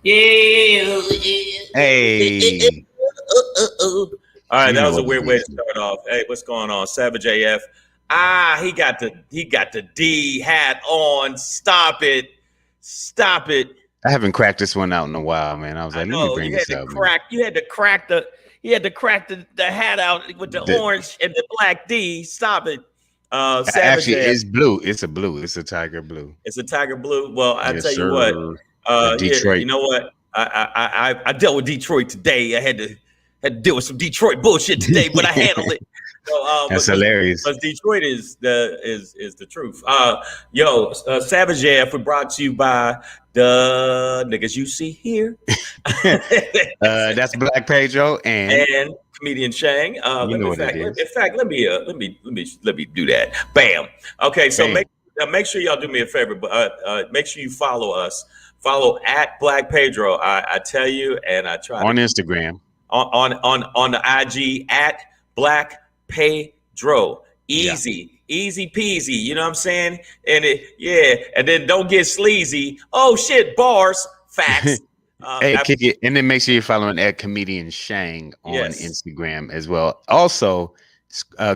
Yeah. Hey, All right, you that know was a what weird it way to is. start off. Hey, what's going on, Savage AF? He got the D hat on. Stop it. I haven't cracked this one out in a while, man. I was I like, let me know bring you had this to up, man. crack. You had to crack the hat out with the The, orange and the black D. Stop it, Savage actually, AF. it's blue. It's a blue. It's a tiger blue. It's a tiger blue. Well, I Yes, tell you what. sir. The Here, Detroit. you know what? I dealt with Detroit today. I had to deal with some Detroit bullshit today, but I handled it. So, That's hilarious. but Detroit is the truth. Savage AF, we brought to you by the niggas you see here, That's Black Pedro, and and comedian Shang. you Let me know in what it fact, let, is. in fact, let me do that. Bam. Okay, so Bam. make sure y'all do me a favor, but make sure you follow us. Follow at Black Pedro. I tell you, and I try On to Instagram. on the IG at Black Pedro. Yeah. Easy peasy. You know what I'm saying? And then don't get sleazy. Oh shit, bars, facts. Hey, kick it, and then make sure you're following at comedian Shang on Yes, Instagram as well. Also,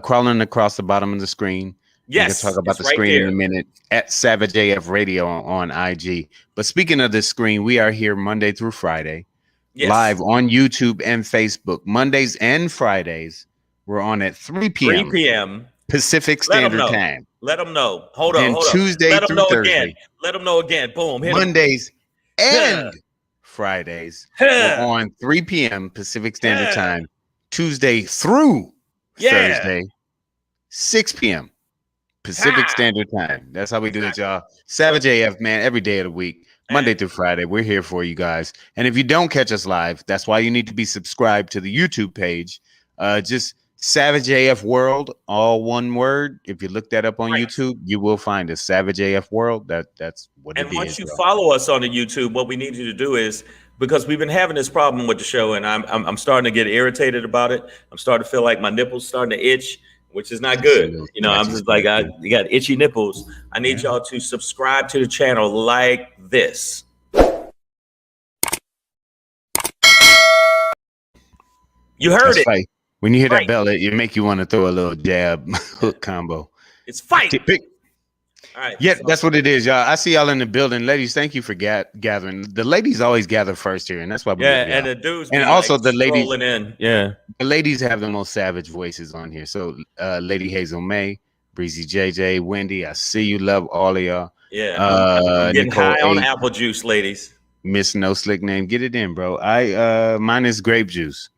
crawling across the bottom of the screen. We can talk yes, about it's the right screen in a there. minute at Savage AF Radio on IG. But speaking of the screen, we are here Monday through Friday, Yes, live on YouTube and Facebook. Mondays and Fridays, we're on at 3 3 p.m. p.m. Pacific Let them Standard know. Time. Let them know. Hold up, Then hold up. Tuesday Let them through know again. Thursday, Let them know again. Boom, hit them. Mondays Huh, and Fridays, we're huh, on 3 p.m. Pacific Standard huh. Time. Tuesday through Yeah. Thursday, 6 p.m. Pacific Ha. Standard Time. That's how we do it, Exactly. y'all. So, Savage AF, man, every day of the week, Monday and through Friday. We're here for you guys. And if you don't catch us live, that's why you need to be subscribed to the YouTube page. Just Savage AF World, all one word. If you look that up on right. YouTube, you will find us. Savage AF World. That's what it And once is, you bro. follow us on the YouTube, what we need you to do is because we've been having this problem with the show, and I'm starting to get irritated about it. I'm starting to feel like my nipples starting to itch, which is not Just a good. little You know, I'm scratchy, just like scratchy. you got itchy nipples. I need Yeah. y'all to subscribe to the channel like this. You heard That's it, fight. When you hear that right? bell, it make you want to throw a little jab hook combo. It's fight. Tip pick. All right. Yeah, So that's what it is, y'all. I see y'all in the building, ladies. Thank you for gathering. The ladies always gather first here, and that's why we love yeah, and y'all. the dudes And be like also, strolling in. Yeah. the ladies have the most savage voices on here. So, Lady Hazel May, Breezy JJ, Wendy, I see you. Love all of y'all. Yeah. I'm getting Nicole high on Eight, apple juice, ladies. Miss No Slick Name. Get it in, bro. Mine is grape juice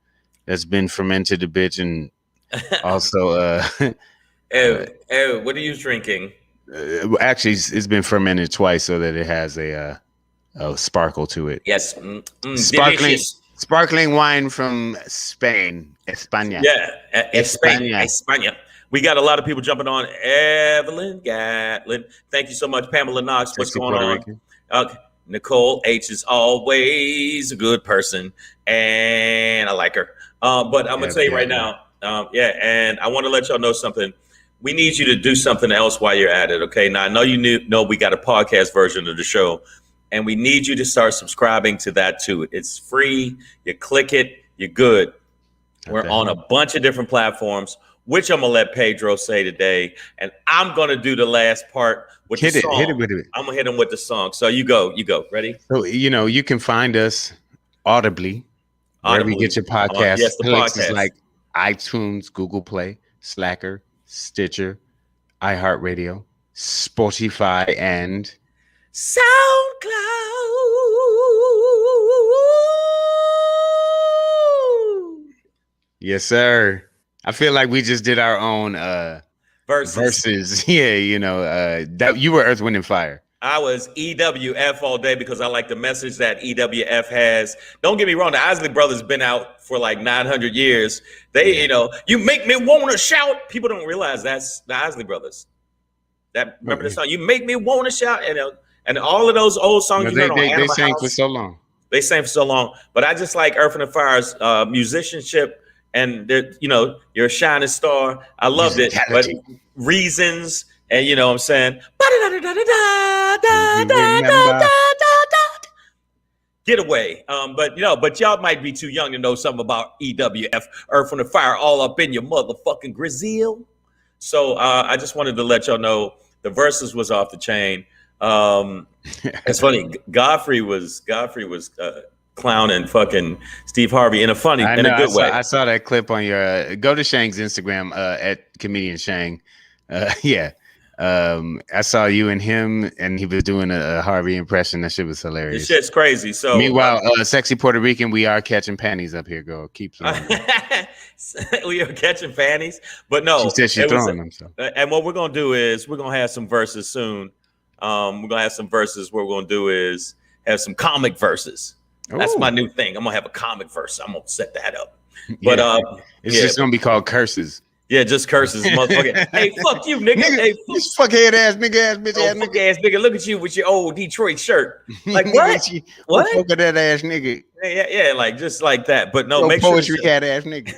that's been fermented a bitch, and also What are you drinking? actually it's been fermented twice so that it has a sparkle to it. Yes, Sparkling delicious. sparkling wine from Spain, España. Yeah, Spain, España. España. We got a lot of people jumping on. Evelyn Gatlin, thank you so much. Pamela Knox, what's Sexy going Puerto on? Rican. Nicole H is always a good person, and I like her. But I'm gonna tell you right now, and I want to let y'all know something. We need you to do something else while you're at it. Okay. Now I know know we got a podcast version of the show, and we need you to start subscribing to that too. It's free. You click it, you're good. We're on a bunch of different platforms, which I'm gonna let Pedro say today, and I'm gonna do the last part with the song. Hit it with it. I'm gonna hit him with the song. So you go. Ready? So you can find us audibly wherever you get your podcast Yes, the places podcast. like iTunes, Google Play, Slacker, Stitcher, iHeartRadio, Spotify, and SoundCloud. yes, sir. I feel like we just did our own verses. Yeah, that you were Earth, Wind, and Fire. I was EWF all day because I like the message that EWF has. Don't get me wrong, the Isley Brothers been out for like 900 years. They, you make me want to shout. People don't realize that's the Isley Brothers. Remember the song? You make me want to shout, and all of those old songs you heard on Animal they sang House. for so long. They sang for so long, but I just like Earth and Fire's musicianship, and you're a shining star. I loved it, but reasons, and you know what I'm saying. getaway. But y'all might be too young to know something about EWF, Earth, Wind, and Fire, all up in your motherfucking grizzle. So I just wanted to let y'all know the verses was off the chain. It's funny. Godfrey was clowning fucking Steve Harvey in a good way. I saw that clip on your. Go to Shang's Instagram at comedian Shang. Yeah. I saw you and him, and he was doing a Harvey impression. That shit was hilarious. This shit's crazy. So meanwhile, sexy Puerto Rican, we are catching panties up here, girl. Keep we are catching panties, but no, she said she's throwing them. So. And what we're gonna do is we're gonna have some verses soon. We're gonna have some verses. What we're gonna do is have some comic verses. That's my new thing. I'm gonna have a comic verse. I'm gonna set that up. But it's just gonna be called curses. Yeah, just curses, motherfucker. Hey, fuck you, nigga. Hey, you fuckhead ass nigga, ass bitch, ass nigga. Ass nigga. Look at you with your old Detroit shirt. Like what? What? Fuck that ass nigga. Yeah, like just like that. But no, make poetry cat ass nigga.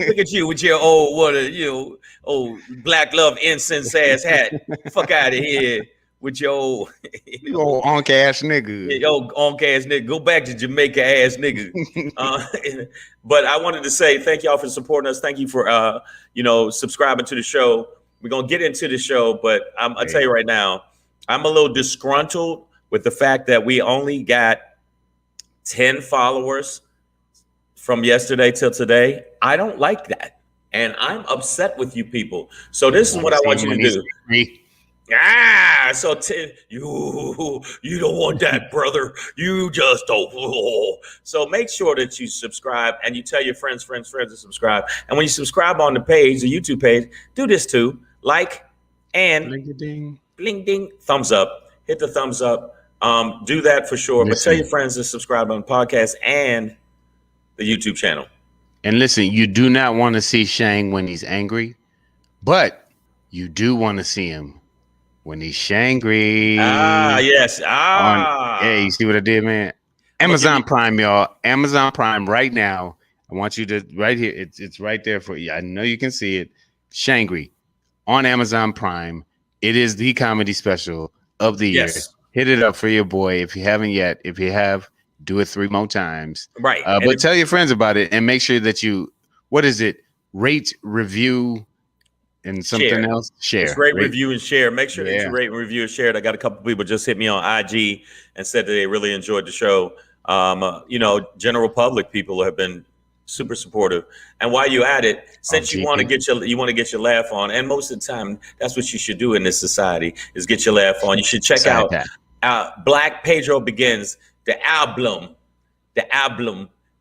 Look at you with your old old black love incense ass hat. Fuck out of here with your old old onk ass nigga. Yo, onk ass nigga. Go back to Jamaica ass nigga. But I wanted to say thank y'all for supporting us. Thank you for subscribing to the show. We're gonna get into the show, but I'll tell you right now, I'm a little disgruntled with the fact that we only got 10 followers from yesterday till today. I don't like that, and I'm upset with you people. So this is what I want you to do. So you don't want that, brother. You just don't. So make sure that you subscribe and you tell your friends to subscribe. And when you subscribe on the page, the YouTube page, do this too. Like and bling ding, thumbs up. Hit the thumbs up. Do that for sure. But tell your friends to subscribe on the podcast and the YouTube channel. And listen, you do not want to see Shang when he's angry, but you do want to see him when he's shangry. Yes. Hey, you see what I did, man? Amazon Prime, y'all. Amazon Prime right now. I want you to right here. It's right there for you. I know you can see it. Shangry on Amazon Prime. It is the comedy special of the year. Hit it up for your boy if you haven't yet. If you have, do it 3 more times. Right. But tell your friends about it and make sure that you, rate, review, and something else. Share. Rate, review, and share. Make sure that you rate, review, and share it. I got a couple people just hit me on IG and said that they really enjoyed the show. General public people have been super supportive. And while you at it, since you want to get your laugh on, and most of the time that's what you should do in this society is get your laugh on. You should check out Black Pedro Begins, the album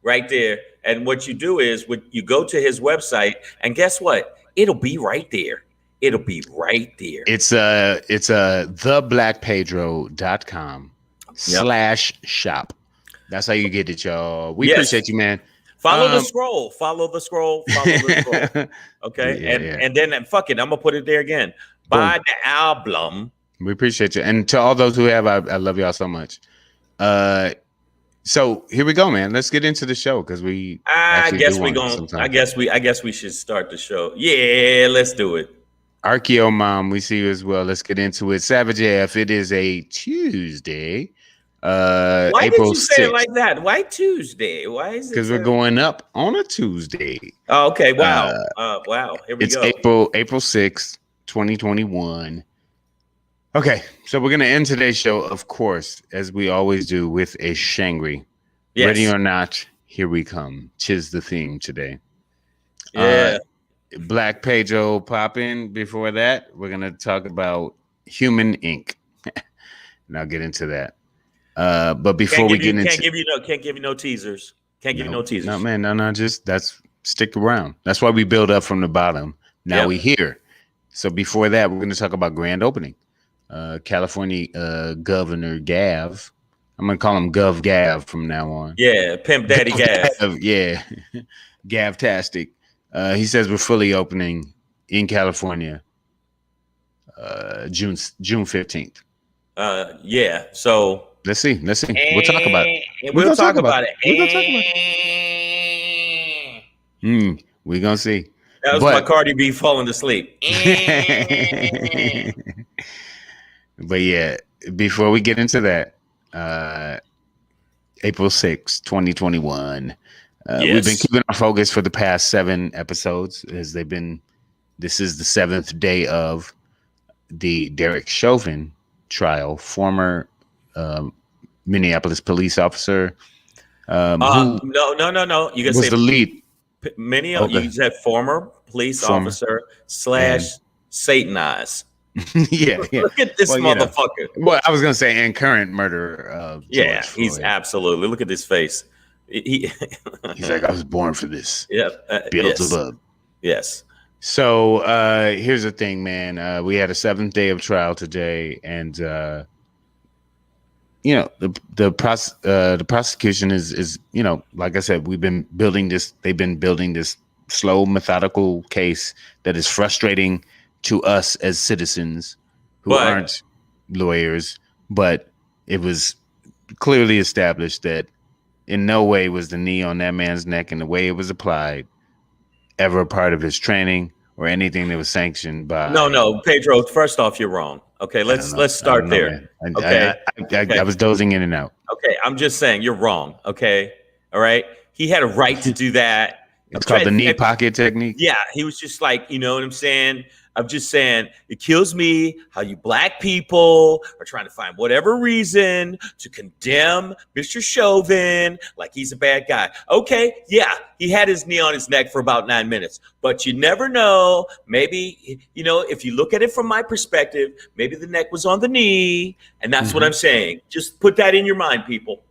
right there. And what you do is you go to his website, and guess what? It'll be right there. It'll be right there. It's theblackpedro.com/shop. That's how you get it, y'all. We appreciate you, man. Follow the scroll. Okay. And then fuck it. I'm gonna put it there again. Buy the album. We appreciate you. And to all those who have, I love y'all so much. So here we go, man. Let's get into the show because I guess we should start the show. Yeah, let's do it. Archeo Mom, we see you as well. Let's get into it. Savage AF, it is a Tuesday. Why April did you say 6th. it like that? Why Tuesday? Why is it? Because we're going up on a Tuesday. Oh, okay. Wow. Wow. Here we go. It's April 6th, 2021. Okay, so we're gonna end today's show, of course, as we always do, with a Shangry. Yes. Ready or not, here we come. 'Tis the theme today. Yeah. Black Pedro popping. Before that, we're gonna talk about Human Inc. And I'll get into that. But before we get into, can't give you no teasers. Can't give you no teasers. No, man, no. Just stick around. That's why we build up from the bottom. Now we here. So before that, we're gonna talk about grand opening. California Governor Gav. I'm gonna call him Gov Gav from now on. Yeah, Pimp Daddy Gav. Yeah, Gav-tastic. He says we're fully opening in California June 15th. Yeah. So let's see. We'll talk about it. We'll talk about it. We're gonna see. That was my Cardi B falling to sleep. But yeah, before we get into that, April 6th, 2021. Yes. We've been keeping our focus for the past 7 episodes as they've been. This is the 7th day of the Derek Chauvin trial, former Minneapolis police officer. Who no. You can was say the lead. You said former police officer / Satanized. Yeah. Look at this motherfucker. Well, I was gonna say, and current murderer of George Floyd. He's absolutely. Look at his face. He's like, I was born for this. Yeah, Beelzebub. Yes. So here's the thing, man. We had a 7th day of trial today, and the prosecution is like I said, we've been building this. They've been building this slow, methodical case that is frustrating to us as citizens who aren't lawyers. But it was clearly established that in no way was the knee on that man's neck and the way it was applied ever a part of his training or anything that was sanctioned by. No, Pedro. First off, you're wrong. Okay, let's start there. I was dozing in and out. Okay, I'm just saying you're wrong. Okay, all right. He had a right to do that. It's called the knee pocket technique. Yeah, he was just like, you know what I'm saying? I'm just saying it kills me how you black people are trying to find whatever reason to condemn Mr. Chauvin like he's a bad guy. Okay, yeah, he had his knee on his neck for about 9 minutes, but you never know. Maybe, if you look at it from my perspective, maybe the neck was on the knee, and that's what I'm saying. Just put that in your mind, people.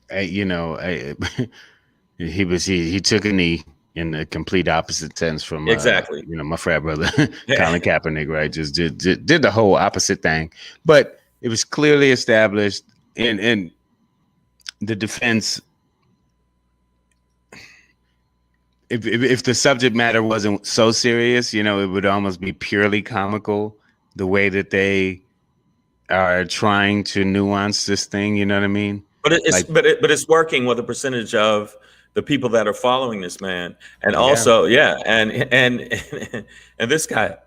He took a knee in the complete opposite sense from exactly. My frat brother Colin Kaepernick, right? Just did the whole opposite thing. But it was clearly established in the defense. If the subject matter wasn't so serious, it would almost be purely comical the way that they are trying to nuance this thing. You know what I mean? But it's working with a percentage of the people that are following this man. And also, and this guy,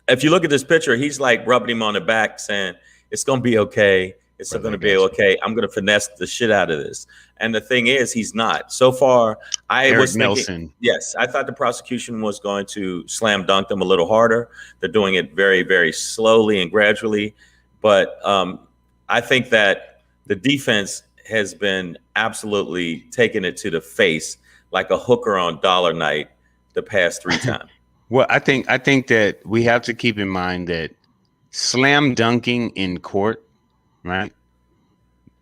if you look at this picture, he's like rubbing him on the back saying, it's going to be okay. It's going to be okay. I'm going to finesse the shit out of this. And the thing is, he's not. So far, I thought the prosecution was going to slam dunk them a little harder. They're doing it very, very slowly and gradually. But I think that the defense has been absolutely taking it to the face like a hooker on dollar night the past 3 times. Well, I think that we have to keep in mind that slam dunking in court, right?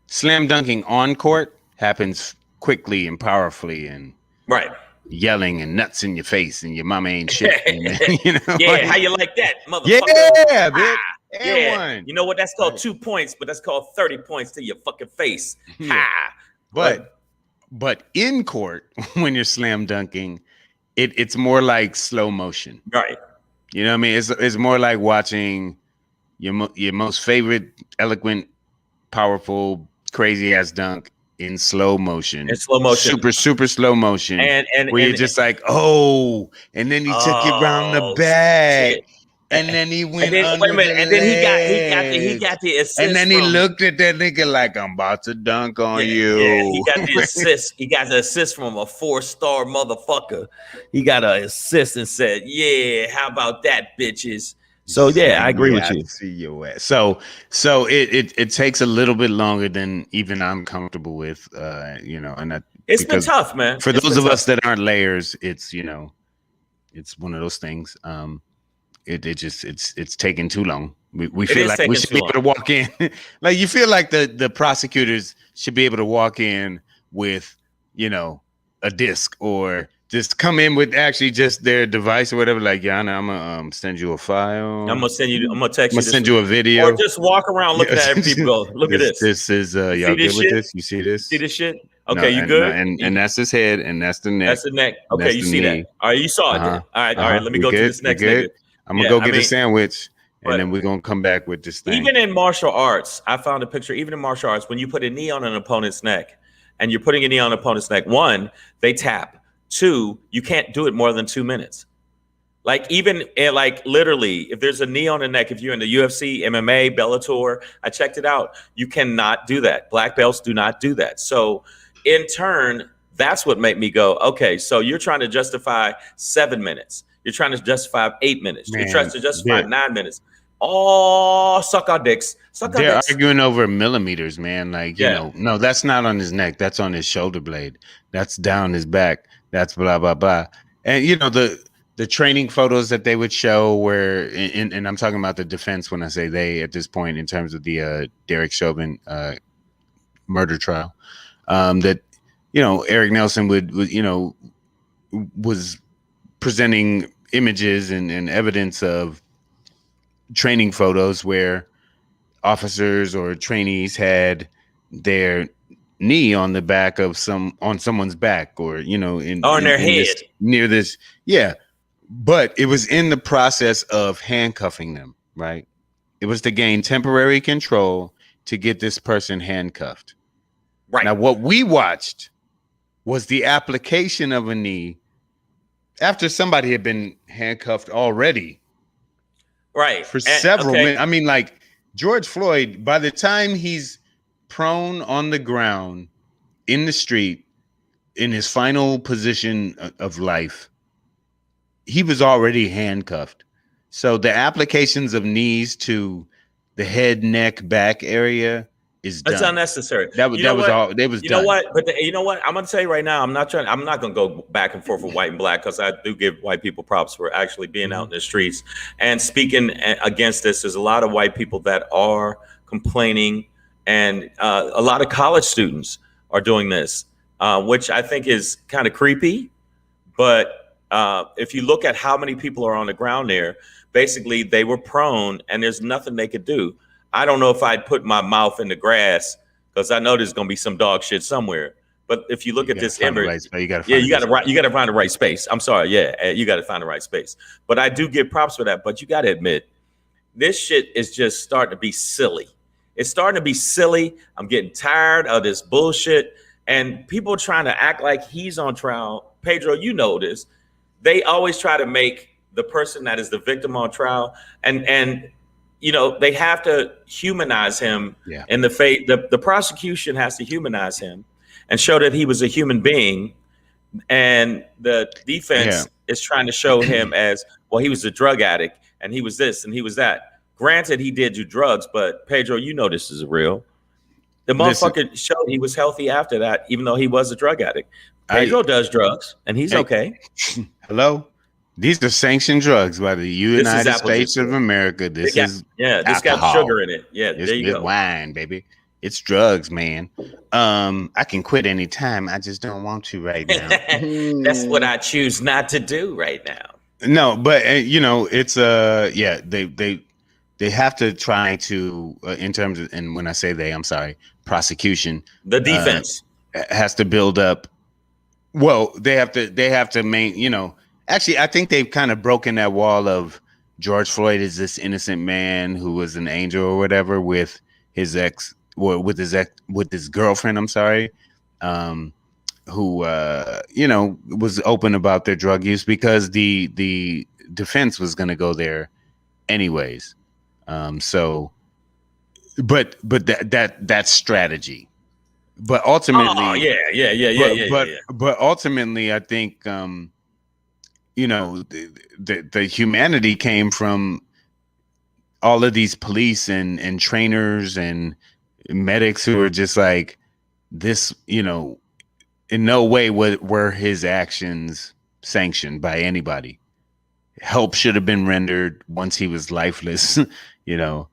Slam dunking on court happens quickly and powerfully and yelling and nuts in your face and your mama ain't shit. How you like that, motherfucker? Yeah, bitch. Yeah, you know what? That's called 2 points, but that's called 30 points to your fucking face. Yeah. But in court, when you're slam dunking, it's more like slow motion. Right. You know what I mean? It's more like watching your most favorite, eloquent, powerful, crazy ass dunk in slow motion. In slow motion. Super, super slow motion. And you're just like, oh, and then he took it round the back. Shit. And then he went under the and then he got the assist. And then he looked at that nigga like, I'm about to dunk on you. Yeah, he got the assist. He got the assist from a 4-star motherfucker. He got an assist and said, yeah, how about that, bitches? So yeah, I agree with you. See your ass. So it takes a little bit longer than even I'm comfortable with. And it's been tough, man. For those of us that aren't layers, it's it's one of those things. It's taking too long. We feel like we should be able to walk in. Like you feel like the prosecutors should be able to walk in with, a disc or just come in with actually just their device or whatever. Like, I'm gonna send you a file. I'm gonna text you. I'm gonna send you a video. Or just walk around looking at people go, look at this. This is y'all good with this? You see this? See this shit? Okay, you good? And that's his head and that's the neck. That's the neck. Okay, you see that. All right, you saw it. All right. Let me go to this next nigga. I'm gonna go get a sandwich, and then we're gonna come back with this thing. Even in martial arts, I found a picture. Even in martial arts, when you put a knee on an opponent's neck, and you're putting a knee on an opponent's neck, 1, they tap. 2, you can't do it more than 2 minutes. Like even like literally, if there's a knee on the neck, if you're in the UFC, MMA, Bellator, I checked it out. You cannot do that. Black belts do not do that. So in turn, that's what made me go, okay, so you're trying to justify 7 minutes. You're trying to justify 8 minutes. You're trying to justify 9 minutes. Oh, suck our dicks. They're arguing over millimeters, man. Like, you know, no, that's not on his neck. That's on his shoulder blade. That's down his back. That's blah, blah, blah. And, you know, the training photos that they would show where, and I'm talking about the defense when I say they at this point in terms of the Derek Chauvin murder trial, that, you know, Eric Nelson would, you know, was presenting images and evidence of training photos where officers or trainees had their knee on the back of someone's back, or, you know, in their head near this. Yeah. But it was in the process of handcuffing them, right? It was to gain temporary control to get this person handcuffed. Right. Now, what we watched was the application of a knee after somebody had been handcuffed already. Right. For several minutes. I mean, like George Floyd, by the time he's prone on the ground in the street in his final position of life, he was already handcuffed. So the applications of knees to the head, neck, back area is done. It's unnecessary. That was all. They was. You done. know what? But you know what? I'm gonna tell you right now. I'm not gonna go back and forth with white and black, because I do give white people props for actually being out in the streets and speaking against this. There's a lot of white people that are complaining, and a lot of college students are doing this, which I think is kind of creepy. But if you look at how many people are on the ground there, basically they were prone, and there's nothing they could do. I don't know if I'd put my mouth in the grass, because I know there's going to be some dog shit somewhere. But if you look at this image, you got to find the right space. I'm sorry. Yeah, you got to find the right space. But I do give props for that. But you got to admit, this shit is just starting to be silly. It's starting to be silly. I'm getting tired of this bullshit. And people trying to act like he's on trial. Pedro, you know this. They always try to make the person that is the victim on trial, and you know, they have to humanize him in the fate. The prosecution has to humanize him and show that he was a human being. And the defense is trying to show him as, well, he was a drug addict and he was this and he was that. Granted, he did do drugs, but Pedro, you know, this is real. The motherfucker showed he was healthy after that, even though he was a drug addict. Pedro does drugs and he's okay. Hello? These are sanctioned drugs by the United States of America. This got sugar in it. Yeah, there you go. Wine, baby. It's drugs, man. I can quit anytime. I just don't want to right now. That's what I choose not to do right now. No, but you know, it's they have to try to in terms of, and when I say they, I'm sorry, prosecution. The defense has to build up. Well, they have to you know. Actually, I think they've kind of broken that wall of George Floyd is this innocent man who was an angel or whatever with his girlfriend. I'm sorry, who you know, was open about their drug use because the defense was going to go there anyways. So, but that's strategy. But ultimately, But ultimately, I think. You know, the humanity came from all of these police and trainers and medics who are just like this, you know, in no way were his actions sanctioned by anybody. Help should have been rendered once he was lifeless, you know.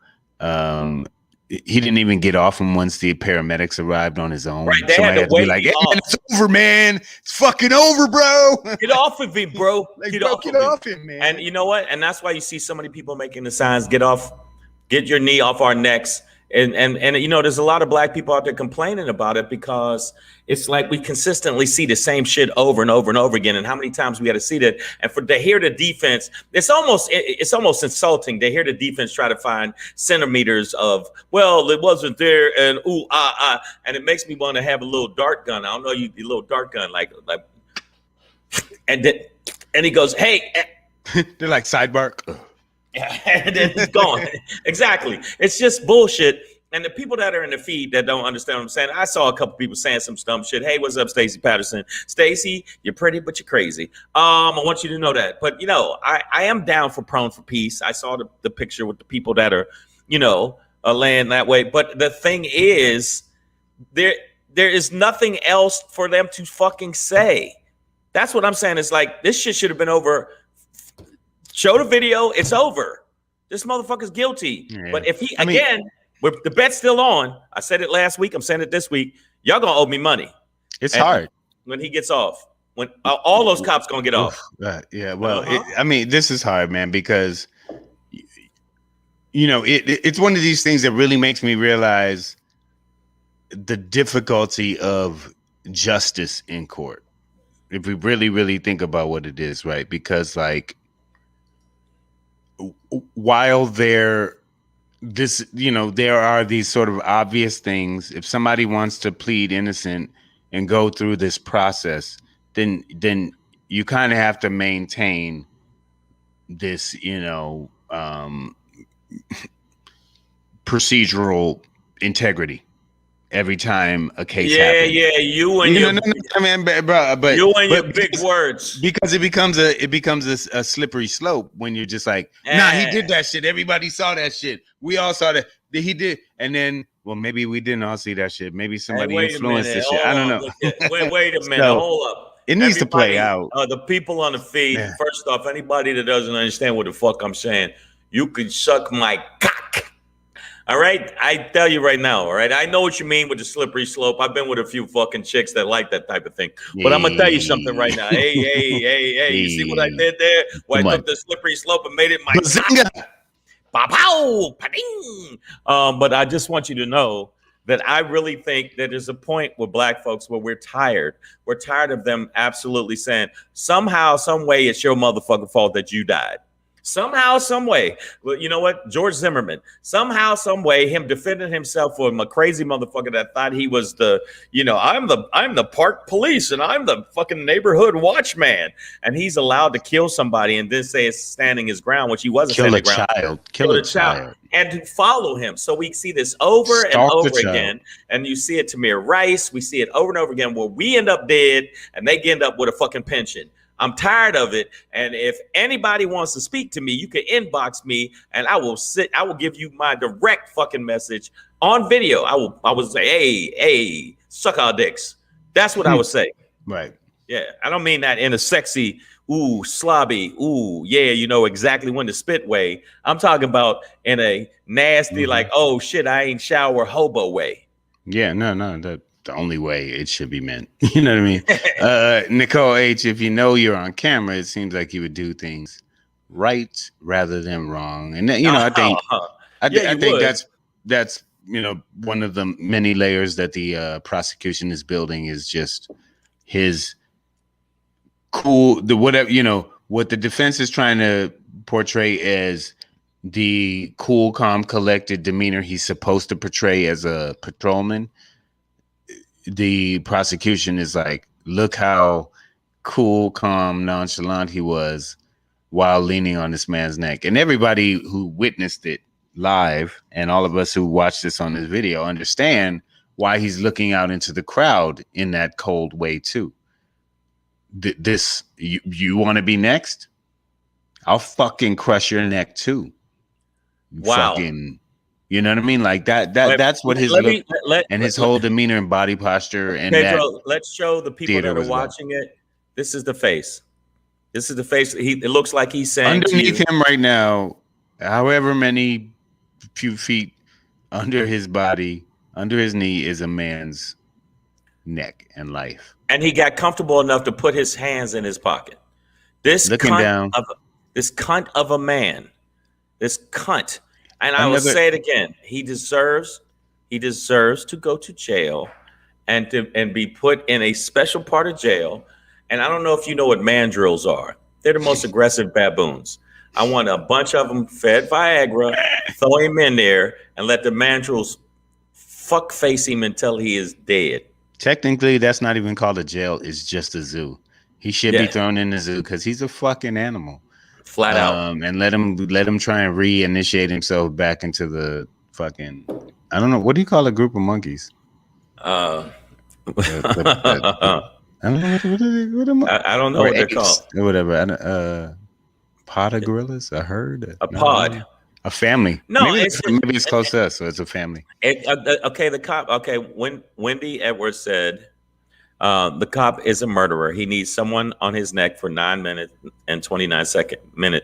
He didn't even get off him once the paramedics arrived on his own. Right, they had to be like, hey, man, it's over, man. It's fucking over, bro. Get off of him, bro. Like, get off him, man. And you know what? And that's why you see so many people making the signs, get your knee off our necks. And you know, there's a lot of black people out there complaining about it because it's like we consistently see the same shit over and over and over again. And how many times we got to see that? And to hear the defense, it's almost insulting to hear the defense try to find centimeters of, well, it wasn't there, and and it makes me want to have a little dart gun. I don't know, you little dart gun, like, and he goes, hey. They're like sidebar. And then he's gone. Exactly. It's just bullshit. And the people that are in the feed that don't understand what I'm saying, I saw a couple people saying some dumb shit. Hey, what's up, Stacey Patterson? Stacey, you're pretty, but you're crazy. I want you to know that. But, I am down for prone for peace. I saw the picture with the people that are, laying that way. But the thing is, there is nothing else for them to fucking say. That's what I'm saying. It's like, this shit should have been over. Show the video. It's over. This motherfucker's guilty. Yeah. But if he, with the bet's still on, I said it last week. I'm saying it this week. Y'all gonna owe me money. It's hard when he gets off. When all those cops gonna get off. Yeah. Well, this is hard, man, because it's one of these things that really makes me realize the difficulty of justice in court. If we really, really think about what it is, right? Because like, while there are these sort of obvious things, if somebody wants to plead innocent and go through this process, then you kind of have to maintain this, procedural integrity every time a case happens. Yeah, you and your big words. Because it becomes a slippery slope when you're just like, nah, he did that shit. Everybody saw that shit. We all saw that he did. And then, well, maybe we didn't all see that shit. Maybe somebody influenced this shit. I don't know. Wait a minute. Hold up. It needs to play out. The people on the feed, first off, anybody that doesn't understand what the fuck I'm saying, you can suck my cock. All right, I tell you right now. All right, I know what you mean with the slippery slope. I've been with a few fucking chicks that like that type of thing. But I'm gonna tell you something right now. Hey, you see what I did there? Where I took the slippery slope and made it my cock. Pow, pa-ding. But I just want you to know that I really think that there's a point with black folks where we're tired. We're tired of them absolutely saying somehow, some way, it's your motherfucking fault that you died. Somehow, some way, well, you know what? George Zimmerman, somehow, some way, him defending himself from a crazy motherfucker that thought he was I'm the park police and I'm the fucking neighborhood watchman. And he's allowed to kill somebody and then say it's standing his ground, which he wasn't standing his ground. Kill a child. And to follow him. So we see this over and over again. And you see it to Tamir Rice. We see it over and over again where we end up dead and they end up with a fucking pension. I'm tired of it. And if anybody wants to speak to me, you can inbox me and I will give you my direct fucking message on video. I will say, hey, suck our dicks. That's what I would say. Right. Yeah. I don't mean that in a sexy, ooh, slobby, ooh, yeah, you know exactly when to spit way. I'm talking about in a nasty, like, oh shit, I ain't shower hobo way. Yeah, no, that's the only way it should be meant. You know what I mean? Nicole H., if you know you're on camera, it seems like you would do things right rather than wrong. And I think that's one of the many layers that the prosecution is building is just his cool, what the defense is trying to portray as the cool, calm, collected demeanor he's supposed to portray as a patrolman. The prosecution is like, look how cool, calm, nonchalant he was while leaning on this man's neck. And everybody who witnessed it live and all of us who watched this on this video understand why he's looking out into the crowd in that cold way too. You want to be next? I'll fucking crush your neck too. Wow. Fucking, you know what I mean? Like that's what his his whole demeanor and body posture. And Pedro, let's show the people that are watching it. This is the face. This is the face. It looks like he's saying underneath him right now, however many few feet under his body, under his knee is a man's neck and life. And he got comfortable enough to put his hands in his pocket. This cunt of a man, this cunt. And I will say it again. He deserves to go to jail and be put in a special part of jail. And I don't know if you know what mandrills are. They're the most aggressive baboons. I want a bunch of them fed Viagra, throw him in there, and let the mandrills fuck face him until he is dead. Technically, that's not even called a jail. It's just a zoo. He should be thrown in the zoo because he's a fucking animal. Flat out. And let him try and reinitiate himself back into the fucking. I don't know, what do you call a group of monkeys? I I don't know I don't know what they're called. Or whatever. Pod of gorillas, a herd, a pod, a family. No, maybe it's close to us, so it's a family. Okay, the cop. Okay, when Wendy Edwards said the cop is a murderer, he needs someone on his neck for 9 minutes and 29 seconds. 9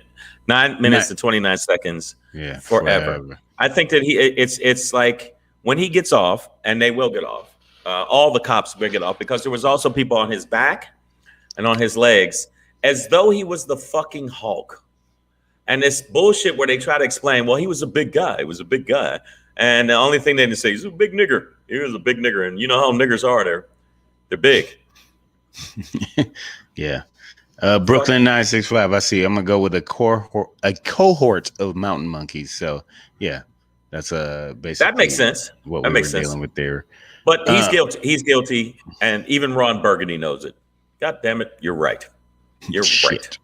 minutes and 29 seconds. Yeah, forever. I think that it's like when he gets off, and they will get off. All the cops will get off, because there was also people on his back and on his legs, as though he was the fucking Hulk. And this bullshit where they try to explain, well, he was a big guy. He was a big guy. And the only thing they didn't say, he's a big nigger. He was a big nigger. And you know how niggers are. They're big. Yeah. Brooklyn 965. I see. I'm going to go with a cohort of mountain monkeys. So, yeah, that's basically. That makes sense. What that we makes were sense. dealing with there. But he's guilty. He's guilty. And even Ron Burgundy knows it. God damn it. You're right. You're right.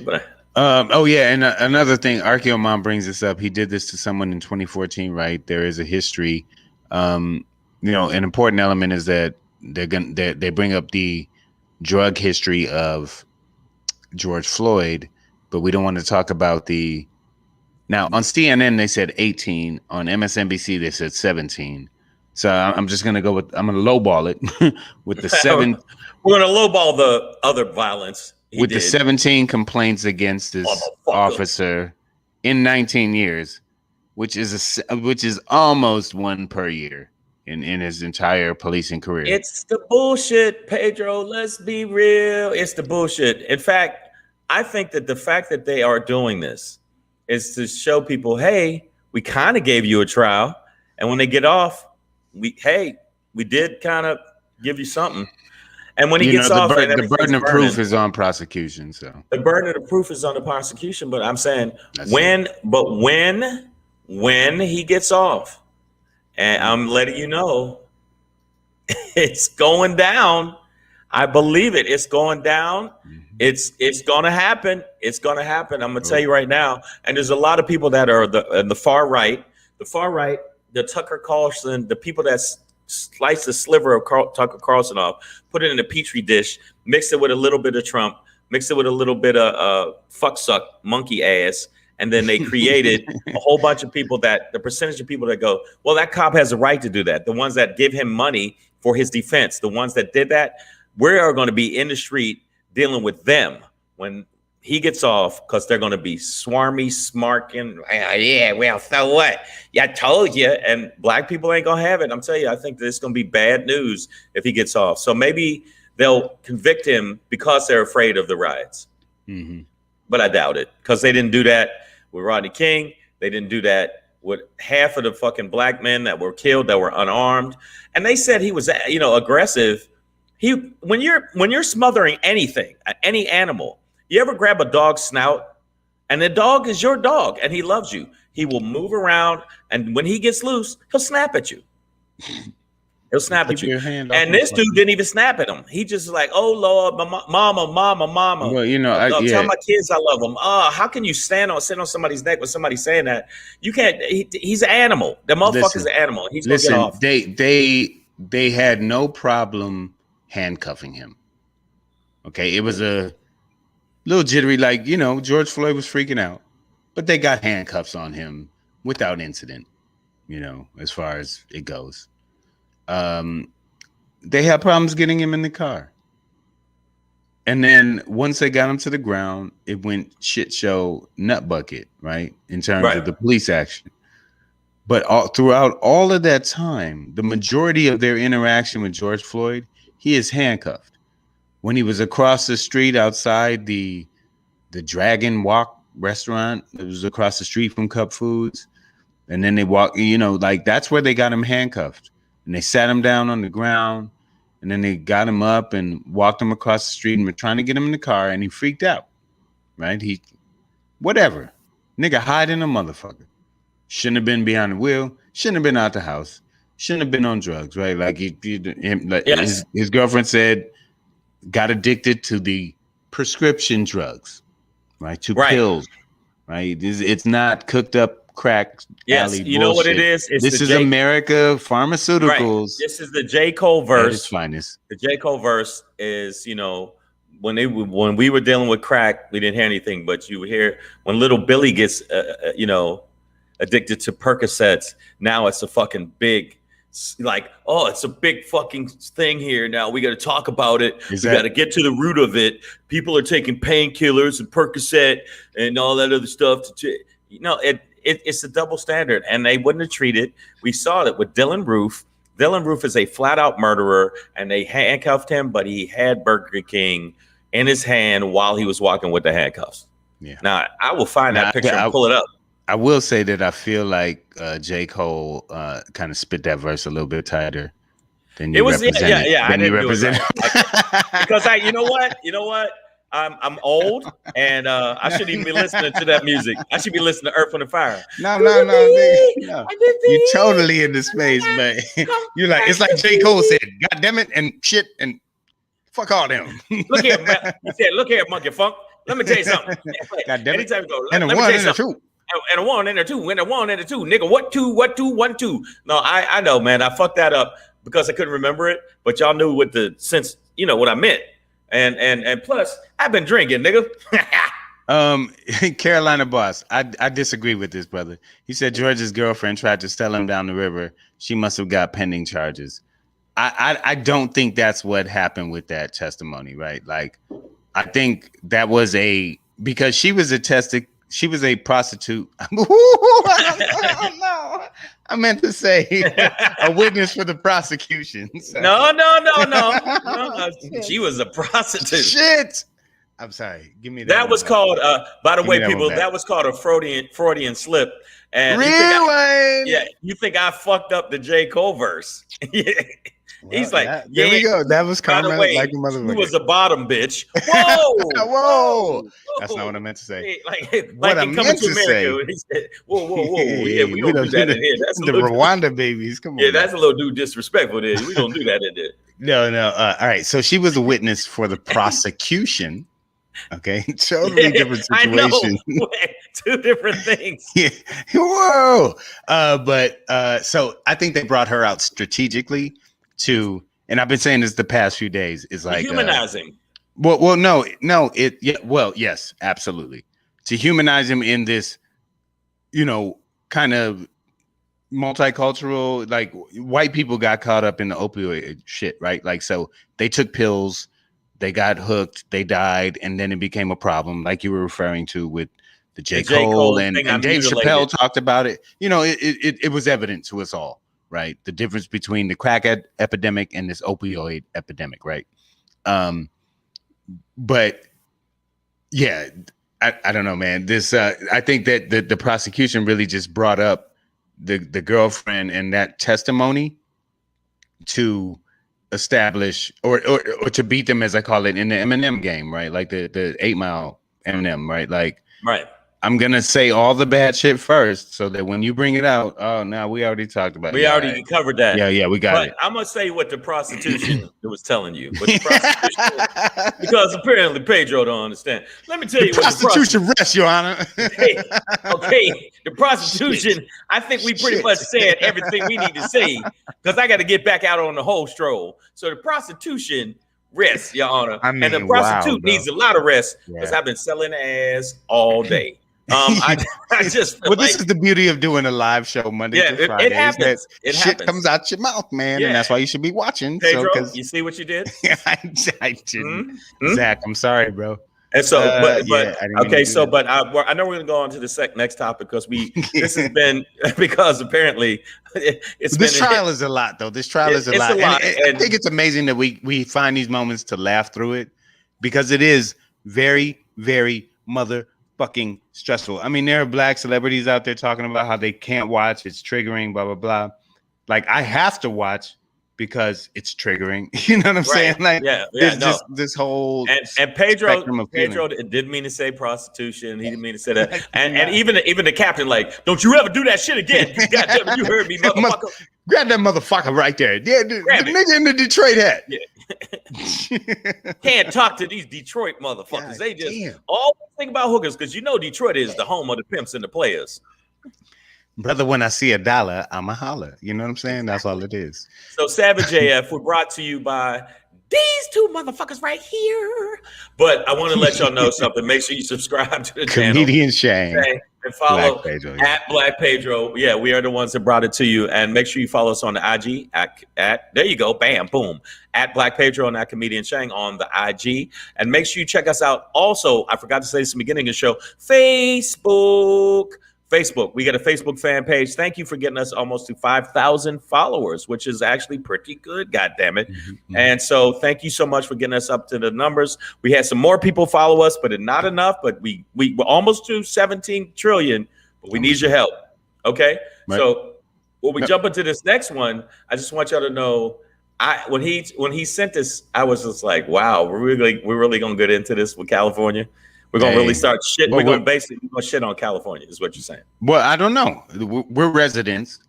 But oh yeah, and another thing, Archeo Mom brings this up. He did this to someone in 2014, right? There is a history. An important element is that they bring up the drug history of George Floyd, but we don't want to talk about the. Now on CNN they said 18, on MSNBC they said 17. So I'm just gonna I'm gonna lowball it with the 7. We're gonna lowball the other violence. The 17 complaints against this officer in 19 years, which is almost one per year in his entire policing career. It's the bullshit, Pedro. Let's be real. It's the bullshit. In fact, I think that the fact that they are doing this is to show people, hey, we kind of gave you a trial, and when they get off, we did kind of give you something. And when he gets off, the burden of proof is on prosecution. So the burden of proof is on the prosecution. But I'm saying when he gets off, and I'm letting you know, it's going down. I believe it. It's going down. It's going to happen. It's going to happen. I'm going to tell you right now. And there's a lot of people that are the far right, the Tucker Carlson, the people that slice a sliver of Tucker Carlson off, put it in a petri dish, mix it with a little bit of Trump, mix it with a little bit of fuck suck monkey ass, and then they created a whole bunch of people that the percentage of people that go, well, that cop has a right to do that. The ones that give him money for his defense, the ones that did that, we are going to be in the street dealing with them when he gets off, because they're going to be swarmy, smarking. Yeah, well, so what? Yeah, I told you. And black people ain't going to have it. I'm telling you, I think this is going to be bad news if he gets off. So maybe they'll convict him because they're afraid of the riots. Mm-hmm. But I doubt it, because they didn't do that with Rodney King. They didn't do that with half of the fucking black men that were killed that were unarmed. And they said he was, aggressive. When you're smothering anything, any animal, you ever grab a dog's snout, and the dog is your dog and he loves you. He will move around, and when he gets loose, he'll snap at you. He'll snap at you. And this dude didn't even snap at him. He just like, oh Lord, mama. Well, Tell my kids I love them. How can you sit on somebody's neck with somebody saying that? You can't. He's an animal. The motherfucker's an animal. He's gonna get off. They had no problem handcuffing him. Okay, it was a little jittery, like, George Floyd was freaking out, but they got handcuffs on him without incident, as far as it goes. They had problems getting him in the car. And then once they got him to the ground, it went shit show nut bucket, right? In terms of the police action. But throughout all of that time, the majority of their interaction with George Floyd, he is handcuffed. When he was across the street outside the Dragon Walk restaurant, it was across the street from Cup Foods, and then they walk, that's where they got him handcuffed. And they sat him down on the ground, and then they got him up and walked him across the street and were trying to get him in the car, and he freaked out, right? Whatever. Nigga hiding a motherfucker. Shouldn't have been behind the wheel. Shouldn't have been out the house. Shouldn't have been on drugs, right? Like his girlfriend said, got addicted to the prescription drugs, right? To pills, right? It's not cooked up crack. Yes, you know what it is? This is America Pharmaceuticals. Right. This is the J. Cole verse. At its finest. The J. Cole verse is, when we were dealing with crack, we didn't hear anything, but you would hear when little Billy gets, addicted to Percocets. Now it's a fucking big, it's a big fucking thing here. Now we got to talk about it. We got to get to the root of it. People are taking painkillers and Percocet and all that other stuff. It's a double standard, and they wouldn't have treated. We saw that with Dylan Roof. Dylan Roof is a flat out murderer, and they handcuffed him, but he had Burger King in his hand while he was walking with the handcuffs. Yeah. Now I will find that picture and pull it up. I will say that I feel like J. Cole kind of spit that verse a little bit tighter than you represented. Yeah. I didn't represent because you know what? I'm old, and I shouldn't even be listening to that music. I should be listening to Earth, Wind, and Fire. No, nigga, you totally in the space, man. You're like, it's like J. Cole said, "God damn it," and shit, and fuck all them. Look here, man. He said, "Look here, Monkey Funk. Let me tell you something." God damn it. Anytime you go, and a one and a two. And a one and a two, and a one and a two, nigga. What two, 1, 2. No, I know, man. I fucked that up because I couldn't remember it, but y'all knew what the sense, what I meant. And plus, I've been drinking, nigga. Carolina Boss, I disagree with this, brother. He said George's girlfriend tried to sell him down the river. She must have got pending charges. I don't think that's what happened with that testimony, right? Like, I think that was because she was a prostitute. No, I meant to say a witness for the prosecution. So. No. She was a prostitute. Shit. I'm sorry. Give me that. That was called, by the way, people, that was called a Freudian slip. And really? You think I fucked up the J. Cole verse. He's like, there we go. That was Carmen. Like a motherfucker. He was a bottom bitch. Whoa, whoa. That's not what I meant to say. What I meant to say. He said, whoa. Yeah, we don't do that in here. That's the Rwanda babies. Come on. Yeah, that's a little dude disrespectful there. We don't do that in there. No. All right. So she was a witness for the prosecution. Okay, totally different situation. I know. Two different things. Yeah. Whoa. So I think they brought her out strategically and I've been saying this the past few days, is like humanizing. Yes, absolutely. To humanize him in this, kind of multicultural, like white people got caught up in the opioid shit, right? Like, so they took pills, they got hooked, they died, and then it became a problem, like you were referring to with the J. Cole and Dave Chappelle talked about it. It was evident to us all. Right, the difference between the crack epidemic and this opioid epidemic, right? But yeah, I don't know, man. This I think that the prosecution really just brought up the girlfriend and that testimony to establish or to beat them, as I call it, in the Eminem game, right? Like the 8 Mile Eminem, right? Like, right. I'm going to say all the bad shit first so that when you bring it out, we already talked about it. We already covered that. Yeah, we got it. I'm going to say what the prostitution was telling you. What the prostitution, because apparently Pedro don't understand. Let me tell you what the prostitution rests, Your Honor. Okay. The prostitution, I think we pretty much said everything we need to say because I got to get back out on the whole stroll. So the prostitution rests, Your Honor. And the prostitute needs a lot of rest because I've been selling ass all day. This is the beauty of doing a live show Monday to Friday. It happens. Shit comes out your mouth, man, and that's why you should be watching. Pedro, you see what you did? I didn't. Zach, I'm sorry, bro. And so, I know we're gonna go on to the next topic because this has been because apparently this trial is a lot, though. This trial is a lot. And I think it's amazing that we find these moments to laugh through it because it is very, very motherfucking stressful. I mean, there are black celebrities out there talking about how they can't watch, it's triggering, blah blah blah. Like, I have to watch because it's triggering. You know what I'm saying? Like, this whole and Pedro didn't mean to say prostitution. He didn't mean to say that. And even the captain, like, don't you ever do that shit again? God damn it, you heard me, motherfucker. Grab that motherfucker right there. Yeah, the nigga in the Detroit hat. Can't talk to these Detroit motherfuckers. God, they just always think about hookers because Detroit is the home of the pimps and the players. Brother, when I see $1, I'm a holler. You know what I'm saying? Exactly. That's all it is. So Savage AF, we're brought to you by these two motherfuckers right here. But I want to let y'all know something. Make sure you subscribe to the Comedian Shang. And follow Black Pedro, at Black Pedro. Yeah, we are the ones that brought it to you. And make sure you follow us on the IG at there you go, bam, boom, at Black Pedro and at Comedian Shang on the IG. And make sure you check us out. Also, I forgot to say this in the beginning of the show, Facebook. We got a Facebook fan page. Thank you for getting us almost to 5,000 followers, which is actually pretty good. God damn it. Mm-hmm. And so thank you so much for getting us up to the numbers. We had some more people follow us, but not enough. But we were almost to 17 trillion, but we need your help. Okay. Right. So when we jump into this next one, I just want y'all to know, when he sent this, I was just like, wow, we're really going to get into this with California. We're going to really start shit. We're going to shit on California is what you're saying. Well, I don't know. We're residents.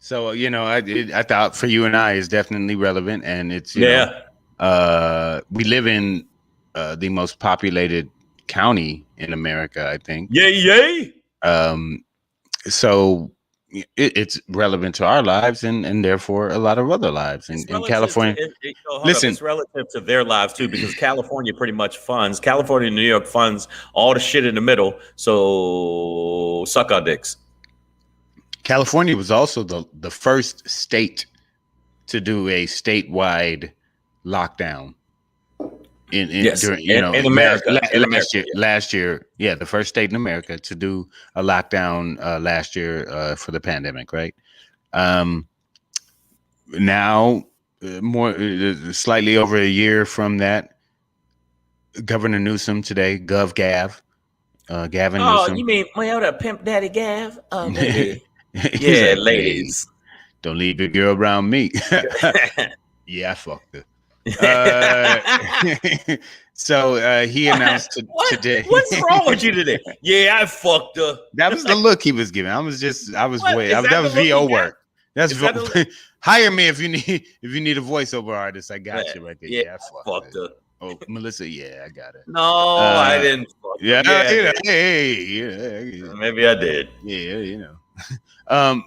So, I thought for you and I is definitely relevant. And it's, we live in the most populated county in America, I think. Yay. So it's relevant to our lives and therefore a lot of other lives in California. It's relative to their lives too, because California pretty much funds, California and New York funds all the shit in the middle. So suck our dicks. California was also the first state to do a statewide lockdown. In America, last year, the first state in America to do a lockdown last year for the pandemic, right? Now, slightly over a year from that, Governor Newsome today, Gavin Newsome. Oh, you mean the pimp daddy Gav? Yeah, ladies, don't leave your girl around me. Yeah, I fucked her. So he announced today. What's wrong with you today? Yeah, I fucked her. That was the look he was giving. That was VO work. That's hire me if you need a voiceover artist. I got you right there. Yeah, I fucked her. Oh, Melissa, yeah, I got it. No, I didn't. Yeah, maybe I did. Yeah,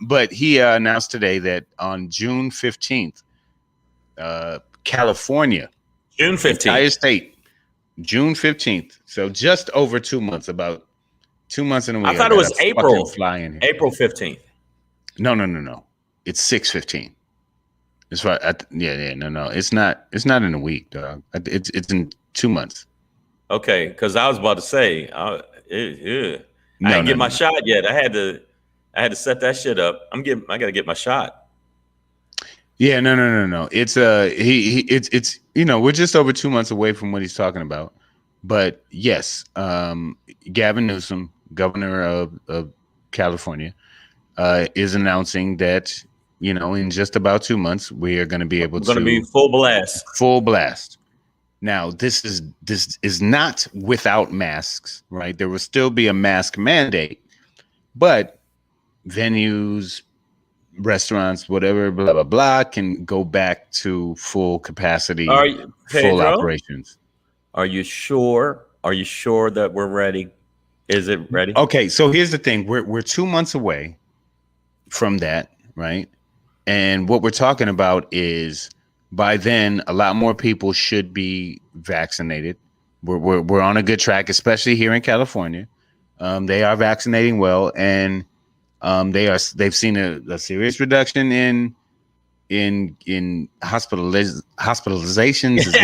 but he announced today that on June 15th, California, June 15th, entire state, June 15th. So just over 2 months, about 2 months in a week. I thought it was April 15th. No. It's 6/15. It's right. No. It's not in a week, dog. It's in 2 months. Okay, because I was about to say, I didn't get my shot yet. I had to set that shit up. I got to get my shot. Yeah, no. It's it's we're just over 2 months away from what he's talking about. But yes, Gavin Newsome, governor of California, is announcing that in just about 2 months we are going to be able to be full blast. Full blast. Now this is not without masks, right? There will still be a mask mandate, but venues, restaurants, whatever, blah blah blah, can go back to full capacity, full operations. Are you sure? Are you sure that we're ready? Is it ready? Okay, so here's the thing: we're 2 months away from that, right? And what we're talking about is by then a lot more people should be vaccinated. We're on a good track, especially here in California. They are vaccinating well, and they've seen a serious reduction in hospitalizations as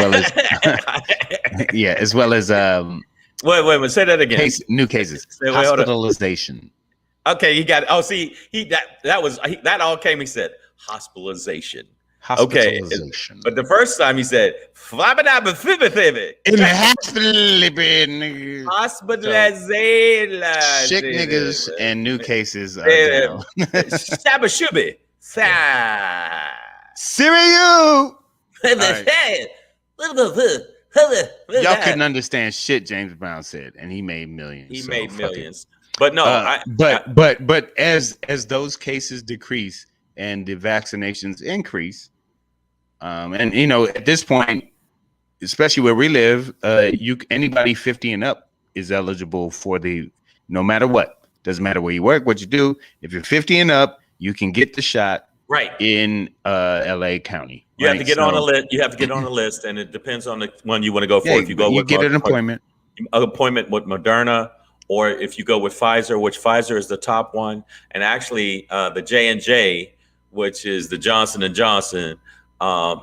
well as wait, say that again. New cases. Hospitalization. Okay, you got it. Oh, see, that all came. He said hospitalization. Okay, but the first time he said hospitalization. Chick niggas and new cases are down. Shabashubi. Siriu. Y'all couldn't understand shit James Brown said, and he made millions. He made millions. But no, but as those cases decrease and the vaccinations increase, And at this point, especially where we live, anybody 50 and up is eligible for no matter what. Doesn't matter where you work, what you do. If you're 50 and up, you can get the shot in LA County. You have to get on a list. You have to get on a list, and it depends on the one you want to go for. Yeah, if you go, you get an appointment with Moderna, or if you go with Pfizer, which Pfizer is the top one, and actually the J&J, which is the Johnson & Johnson,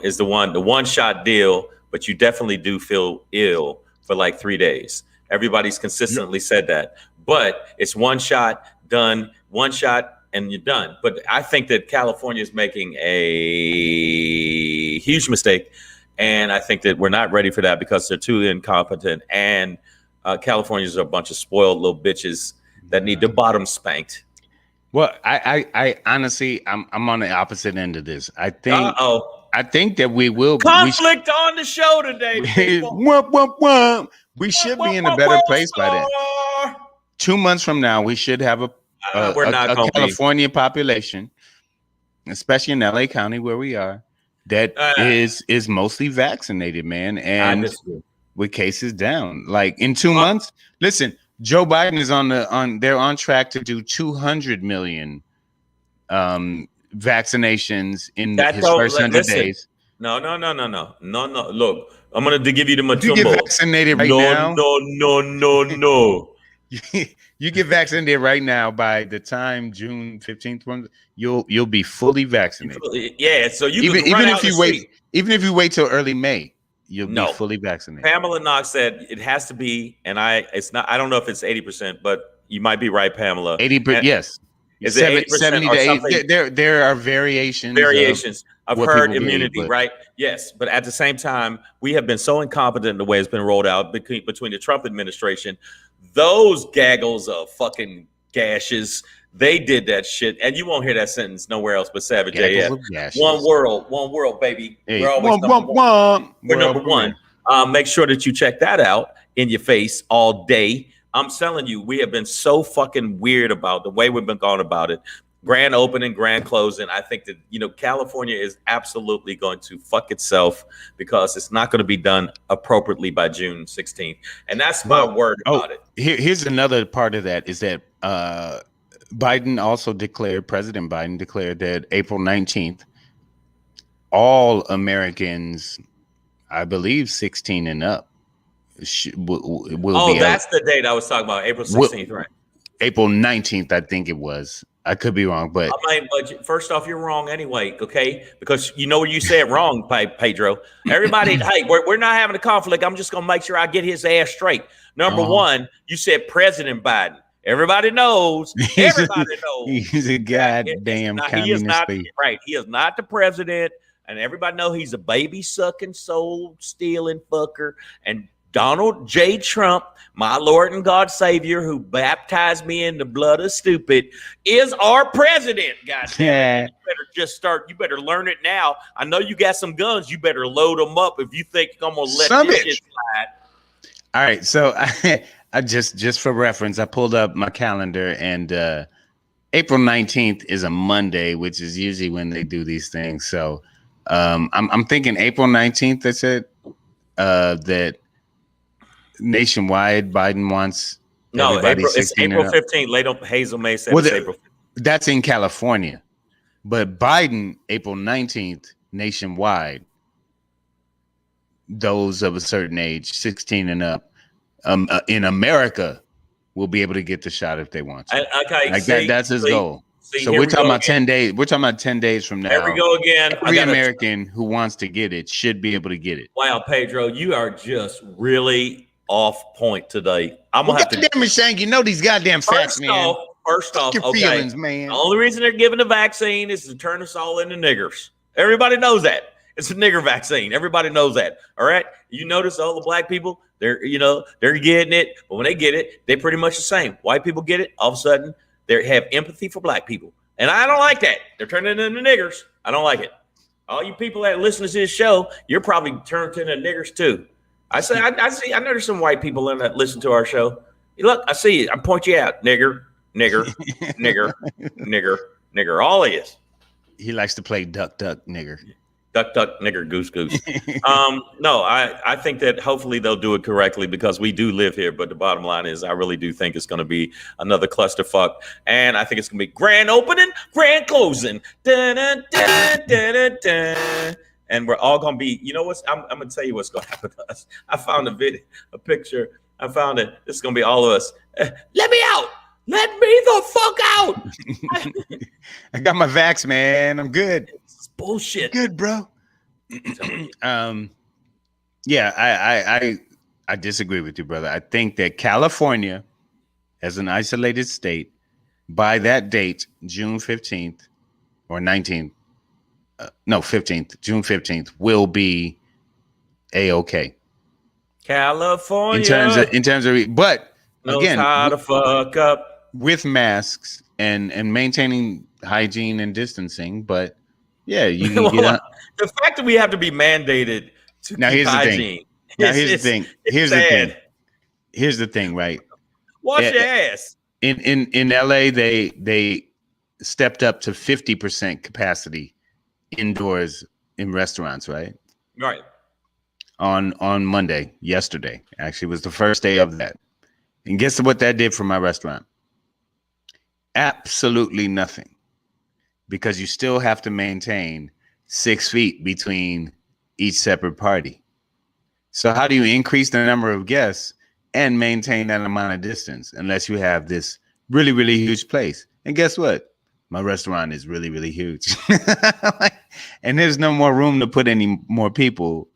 is the one-shot deal. But you definitely do feel ill for like 3 days. Everybody's consistently said that. But it's one shot, done, one shot, and you're done. But I think that California is making a huge mistake. And I think that we're not ready for that because they're too incompetent. And Californians are a bunch of spoiled little bitches that need their bottom spanked. Well, I honestly, I'm on the opposite end of this. I think that we will conflict on the show today. We should be in a better place by then. 2 months from now, we should have a California population, especially in LA County where we are, that is mostly vaccinated, man, and with cases down. Like in 2 months, listen, Joe Biden is they're on track to do 200 million vaccinations in his first 100 days. No. Look, I'm gonna give you the Matumbo. You get vaccinated right now. No. You get vaccinated right now. By the time June 15th, you'll be fully vaccinated. Yeah, so you even if you wait till early May, you'll be fully vaccinated. Pamela Knox said it has to be, and it's not. I don't know if it's 80%, but you might be right, Pamela. 80%, yes. Is it 70 to 80? There are variations. Of herd immunity, right? Yes, but at the same time, we have been so incompetent in the way it's been rolled out between the Trump administration. Those gaggles of fucking gashes, they did that shit, and you won't hear that sentence nowhere else but Savage AF. One world, baby. Hey, we're always number one. We're number one. Make sure that you check that out in your face all day. I'm telling you, we have been so fucking weird about the way we've been going about it. Grand opening, grand closing. I think that, California is absolutely going to fuck itself because it's not going to be done appropriately by June 16th. And that's my word about it. Here's another part of that is that President Biden declared that April 19th, all Americans, I believe 16 and up, will be. That's the date I was talking about, April 16th, right? April 19th, I think it was. I could be wrong, but first off, you're wrong anyway, okay? Because you said wrong, Pedro. Everybody, hey, we're not having a conflict. I'm just gonna make sure I get his ass straight. Number one, you said President Biden. Everybody knows. He's a goddamn communist. He is not right. He is not the president, and everybody know he's a baby sucking, soul stealing fucker. And Donald J. Trump, my Lord and God Savior, who baptized me in the blood of stupid, is our president. Goddamn, you better learn it now. I know you got some guns. You better load them up if you think I'm gonna let this shit slide. All right, so I just for reference, I pulled up my calendar, and April 19th is a Monday, which is usually when they do these things. So I'm thinking April 19th. They said that. Nationwide, Biden wants it's April 15th. Hazel May said it's April 15th. That's in California, but Biden April 19th nationwide. Those of a certain age, 16 and up, in America, will be able to get the shot if they want to. That's his goal. So we're talking about 10 days. We're talking about 10 days from now. There we go again. Every American who wants to get it should be able to get it. Wow, Pedro, you are just really off point today. I'm gonna have to. Damn it, Shang, you know these goddamn facts, man. First off, your feelings, man. The only reason they're giving the vaccine is to turn us all into niggers. Everybody knows that. It's a nigger vaccine. Everybody knows that. All right. You notice all the black people, they're getting it, but when they get it, they're pretty much the same. White people get it, all of a sudden they have empathy for black people. And I don't like that. They're turning into niggers. I don't like it. All you people that listen to this show, you're probably turned into niggers too. I notice some white people in that listen to our show. Look, I see it. I point you out, nigger, nigger, nigger, nigger, nigger. All of you. He likes to play duck, duck, nigger. Duck, duck, nigger, goose, goose. No, I think that hopefully they'll do it correctly because we do live here. But the bottom line is, I really do think it's going to be another clusterfuck, and I think it's going to be grand opening, grand closing, dun, dun, dun, dun, dun, dun. And we're all going to be. You know what's? I'm going to tell you what's going to happen to us. I found a picture. I found it. This is going to be all of us. Let me out. Let me the fuck out. I got my vax, man. I'm good. It's bullshit. Good, bro. Yeah, I disagree with you, brother. I think that California, as an isolated state, by that date, June 15th or 19th, 15th, June 15th, will be A-OK. California. In terms of, but again, how to fuck up with masks and maintaining hygiene and distancing. But yeah, you can get out. The fact that we have to be mandated to now, keep hygiene. Here's the thing. Here's the thing, right? Wash your ass. In LA, they stepped up to 50% capacity indoors in restaurants, right? Right. On Monday, yesterday, actually was the first day of that. And guess what that did for my restaurant? Absolutely nothing, because you still have to maintain 6 feet between each separate party. So how do you increase the number of guests and maintain that amount of distance unless you have this really, really huge place? And guess what? My restaurant is really, really huge. And there's no more room to put any more people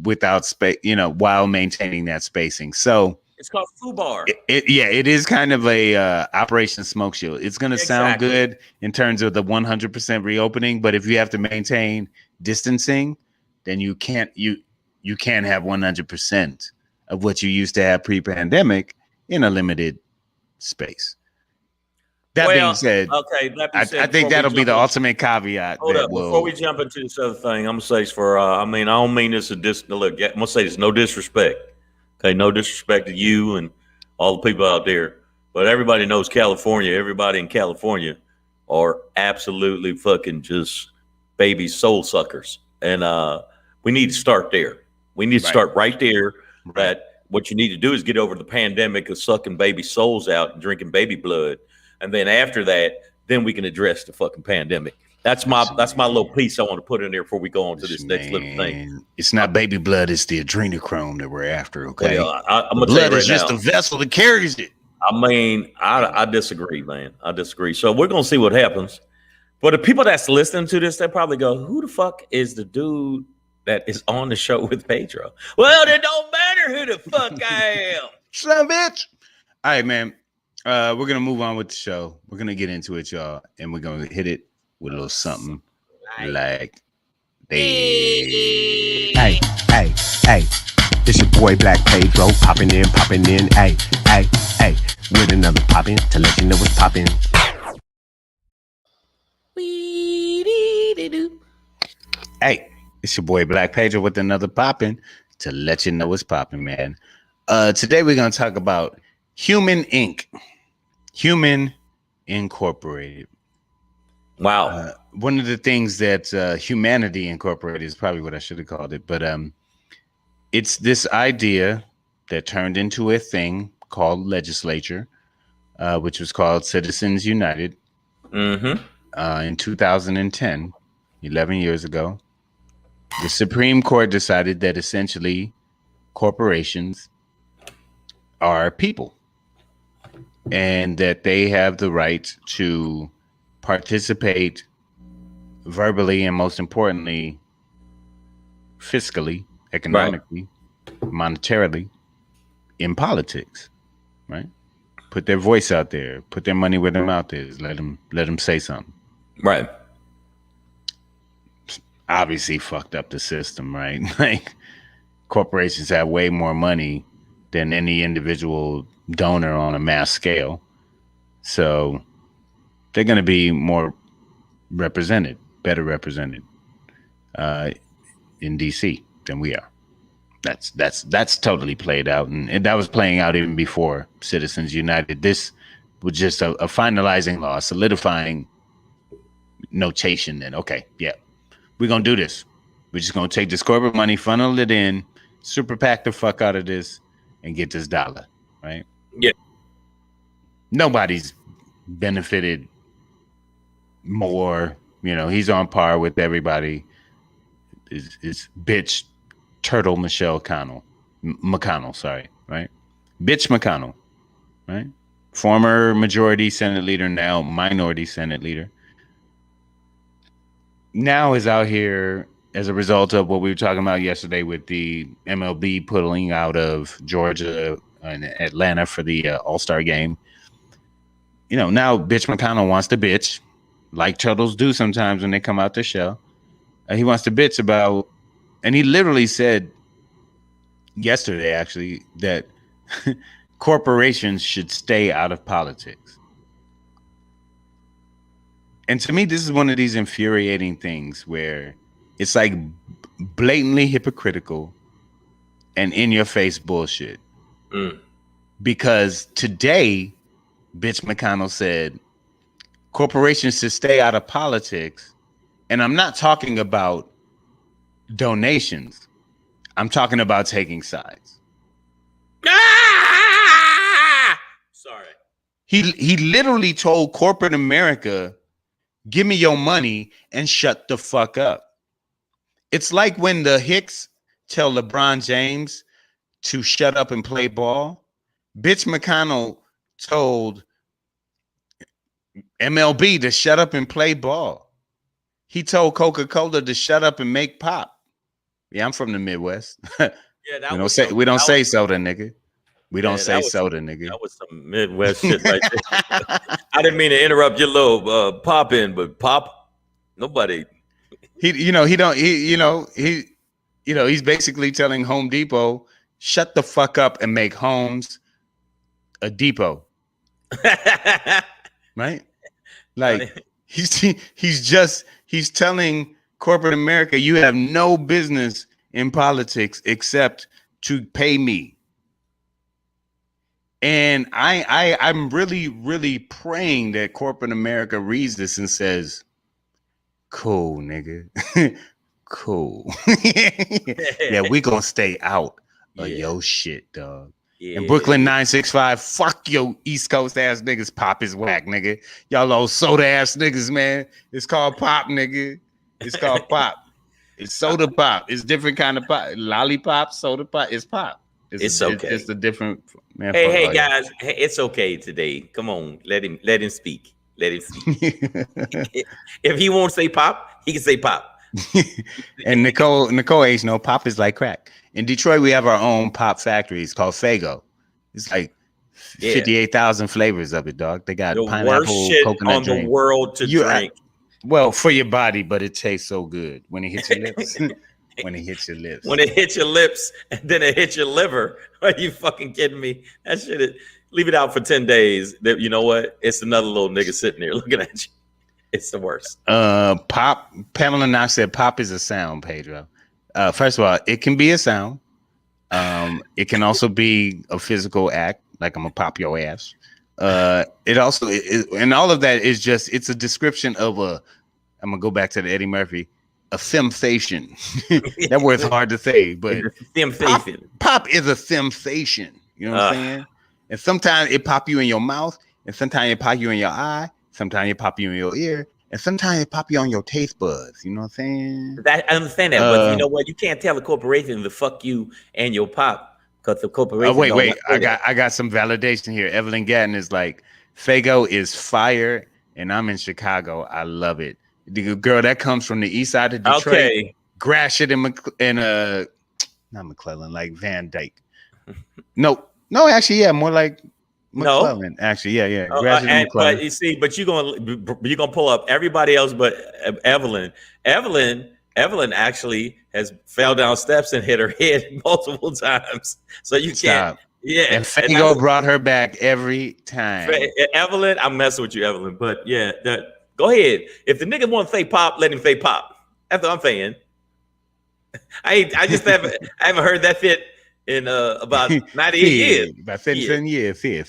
without space, while maintaining that spacing. So it's called FUBAR. It is kind of a Operation Smoke Shield. It's going to sound good in terms of the 100% reopening, but if you have to maintain distancing, then you can't have 100% of what you used to have pre-pandemic in a limited space. That being said, I think that'll be the ultimate caveat. Before we jump into this other thing, I'm gonna say I don't mean this as look. I'm gonna say this, no disrespect. Okay, no disrespect to you and all the people out there, but everybody knows California. Everybody in California are absolutely fucking just baby soul suckers, and we need to start there. We need to start right there. Right. That what you need to do is get over the pandemic of sucking baby souls out and drinking baby blood, and then after that, then we can address the fucking pandemic. That's my little piece I want to put in there before we go on to this next little thing. It's not baby blood; it's the adrenochrome that we're after. Okay, well, I'm gonna blood is just a vessel that carries it. I mean, I disagree, man. I disagree. So we're gonna see what happens. But the people that's listening to this, they probably go, "Who the fuck is the dude that is on the show with Pedro?" Well, it don't matter who the fuck I am. Son of a bitch. All right, man. We're gonna move on with the show. We're gonna get into it, y'all, and we're gonna hit it with a little something like hey, it's your boy Black Pedro popping in, hey, with another popping to let you know what's popping. Hey, it's your boy Black Pedro with another popping to let you know what's popping, man. Today we're gonna talk about Human Inc. Human Incorporated. Wow. One of the things that Humanity Incorporated is probably what I should have called it, but it's this idea that turned into a thing called legislature, which was called Citizens United in 2010, 11 years ago. The Supreme Court decided that essentially corporations are people and that they have the right to participate verbally and, most importantly, fiscally, economically, monetarily in politics, right? Put their voice out there, put their money where their mouth is, let them say something. Right. Obviously fucked up the system, right? Like corporations have way more money than any individual donor on a mass scale. So they're going to be more represented, better represented in DC than we are. That's totally played out. And that was playing out even before Citizens United. This was just a finalizing law, solidifying notation. And okay, yeah, we're gonna do this. We're just gonna take this corporate money, funnel it in, super PAC the fuck out of this, and get this dollar, right? Yeah. Nobody's benefited more. You know, he's on par with everybody. Is bitch turtle McConnell, sorry, right? Bitch McConnell, right? Former majority Senate leader, now minority Senate leader. Now is out here as a result of what we were talking about yesterday with the MLB pulling out of Georgia and Atlanta for the All-Star game. You know, now bitch McConnell wants to bitch, like turtles do sometimes when they come out the shell. He wants to bitch about, and he literally said yesterday, actually, that corporations should stay out of politics. And to me, this is one of these infuriating things where it's like blatantly hypocritical and in your face bullshit. Because today, bitch McConnell said corporations should stay out of politics. And I'm not talking about donations. I'm talking about taking sides. Sorry. He literally told corporate America, give me your money and shut the fuck up. It's like when the Hicks tell LeBron James to shut up and play ball. Bitch McConnell told MLB to shut up and play ball. He told Coca-Cola to shut up and make pop. Yeah, I'm from the Midwest. Yeah, we don't say soda, nigga. We don't say soda, nigga. That was some Midwest shit right there. I didn't mean to interrupt your little pop in, but pop, nobody. He's basically telling Home Depot, shut the fuck up and make homes a depot. Right? Like he's telling corporate America, you have no business in politics except to pay me. And I'm really, really praying that corporate America reads this and says, cool, nigga. Cool. Yeah, we gonna stay out of your shit, dog. Yeah. And Brooklyn 965, fuck your East Coast ass niggas. Pop is whack, nigga. Y'all old soda ass niggas, man. It's called pop, nigga. It's called pop. It's soda pop. It's different kind of pop. Lollipop, soda pop. It's pop. It's okay. It's a different man. Hey guys, hey, it's okay today. Come on, let him speak. Let him speak. If he won't say pop, he can say pop. And Nicole H, no, pop is like crack. In Detroit, we have our own pop factory. It's called Faygo. It's like 58,000 flavors of it, dog. They got the pineapple, worst shit coconut on drink. The world to drink. Well, for your body, but it tastes so good when it hits your lips. When it hits your lips. When it hits your lips and then it hits your liver. Are you fucking kidding me? That shit, leave it out for 10 days. You know what? It's another little nigga sitting there looking at you. It's the worst. Pop. Pamela Knox said pop is a sound, Pedro. First of all, it can be a sound. It can also be a physical act, like I'm gonna pop your ass. It also and all of that is just, it's a description of I'm gonna go back to the Eddie Murphy, a sensation. That word's hard to say, but pop is a sensation. You know what I'm saying? And sometimes it pop you in your mouth, and sometimes it pop you in your eye, sometimes it pop you in your ear, and sometimes it pop you on your taste buds. You know what I'm saying? I understand that, but you know what? You can't tell a corporation to fuck you and your pop because the corporation. Wait. I got some validation here. Evelyn Gatton is like, Faygo is fire, and I'm in Chicago. I love it. The girl that comes from the east side of Detroit. Okay. Gratiot and not McClellan, like Van Dyke. No, actually, yeah, more like McClellan. No. Actually, yeah. But you see, but you're gonna pull up everybody else, but Evelyn actually has fell down steps and hit her head multiple times. So you can't. Yeah, and Faygo brought her back every time. Evelyn, I'm messing with you, Evelyn, but yeah, go ahead. If the nigga want to say pop, let him say pop. That's what I'm saying. I haven't heard that fit in about 98 years. About 37 years. Man,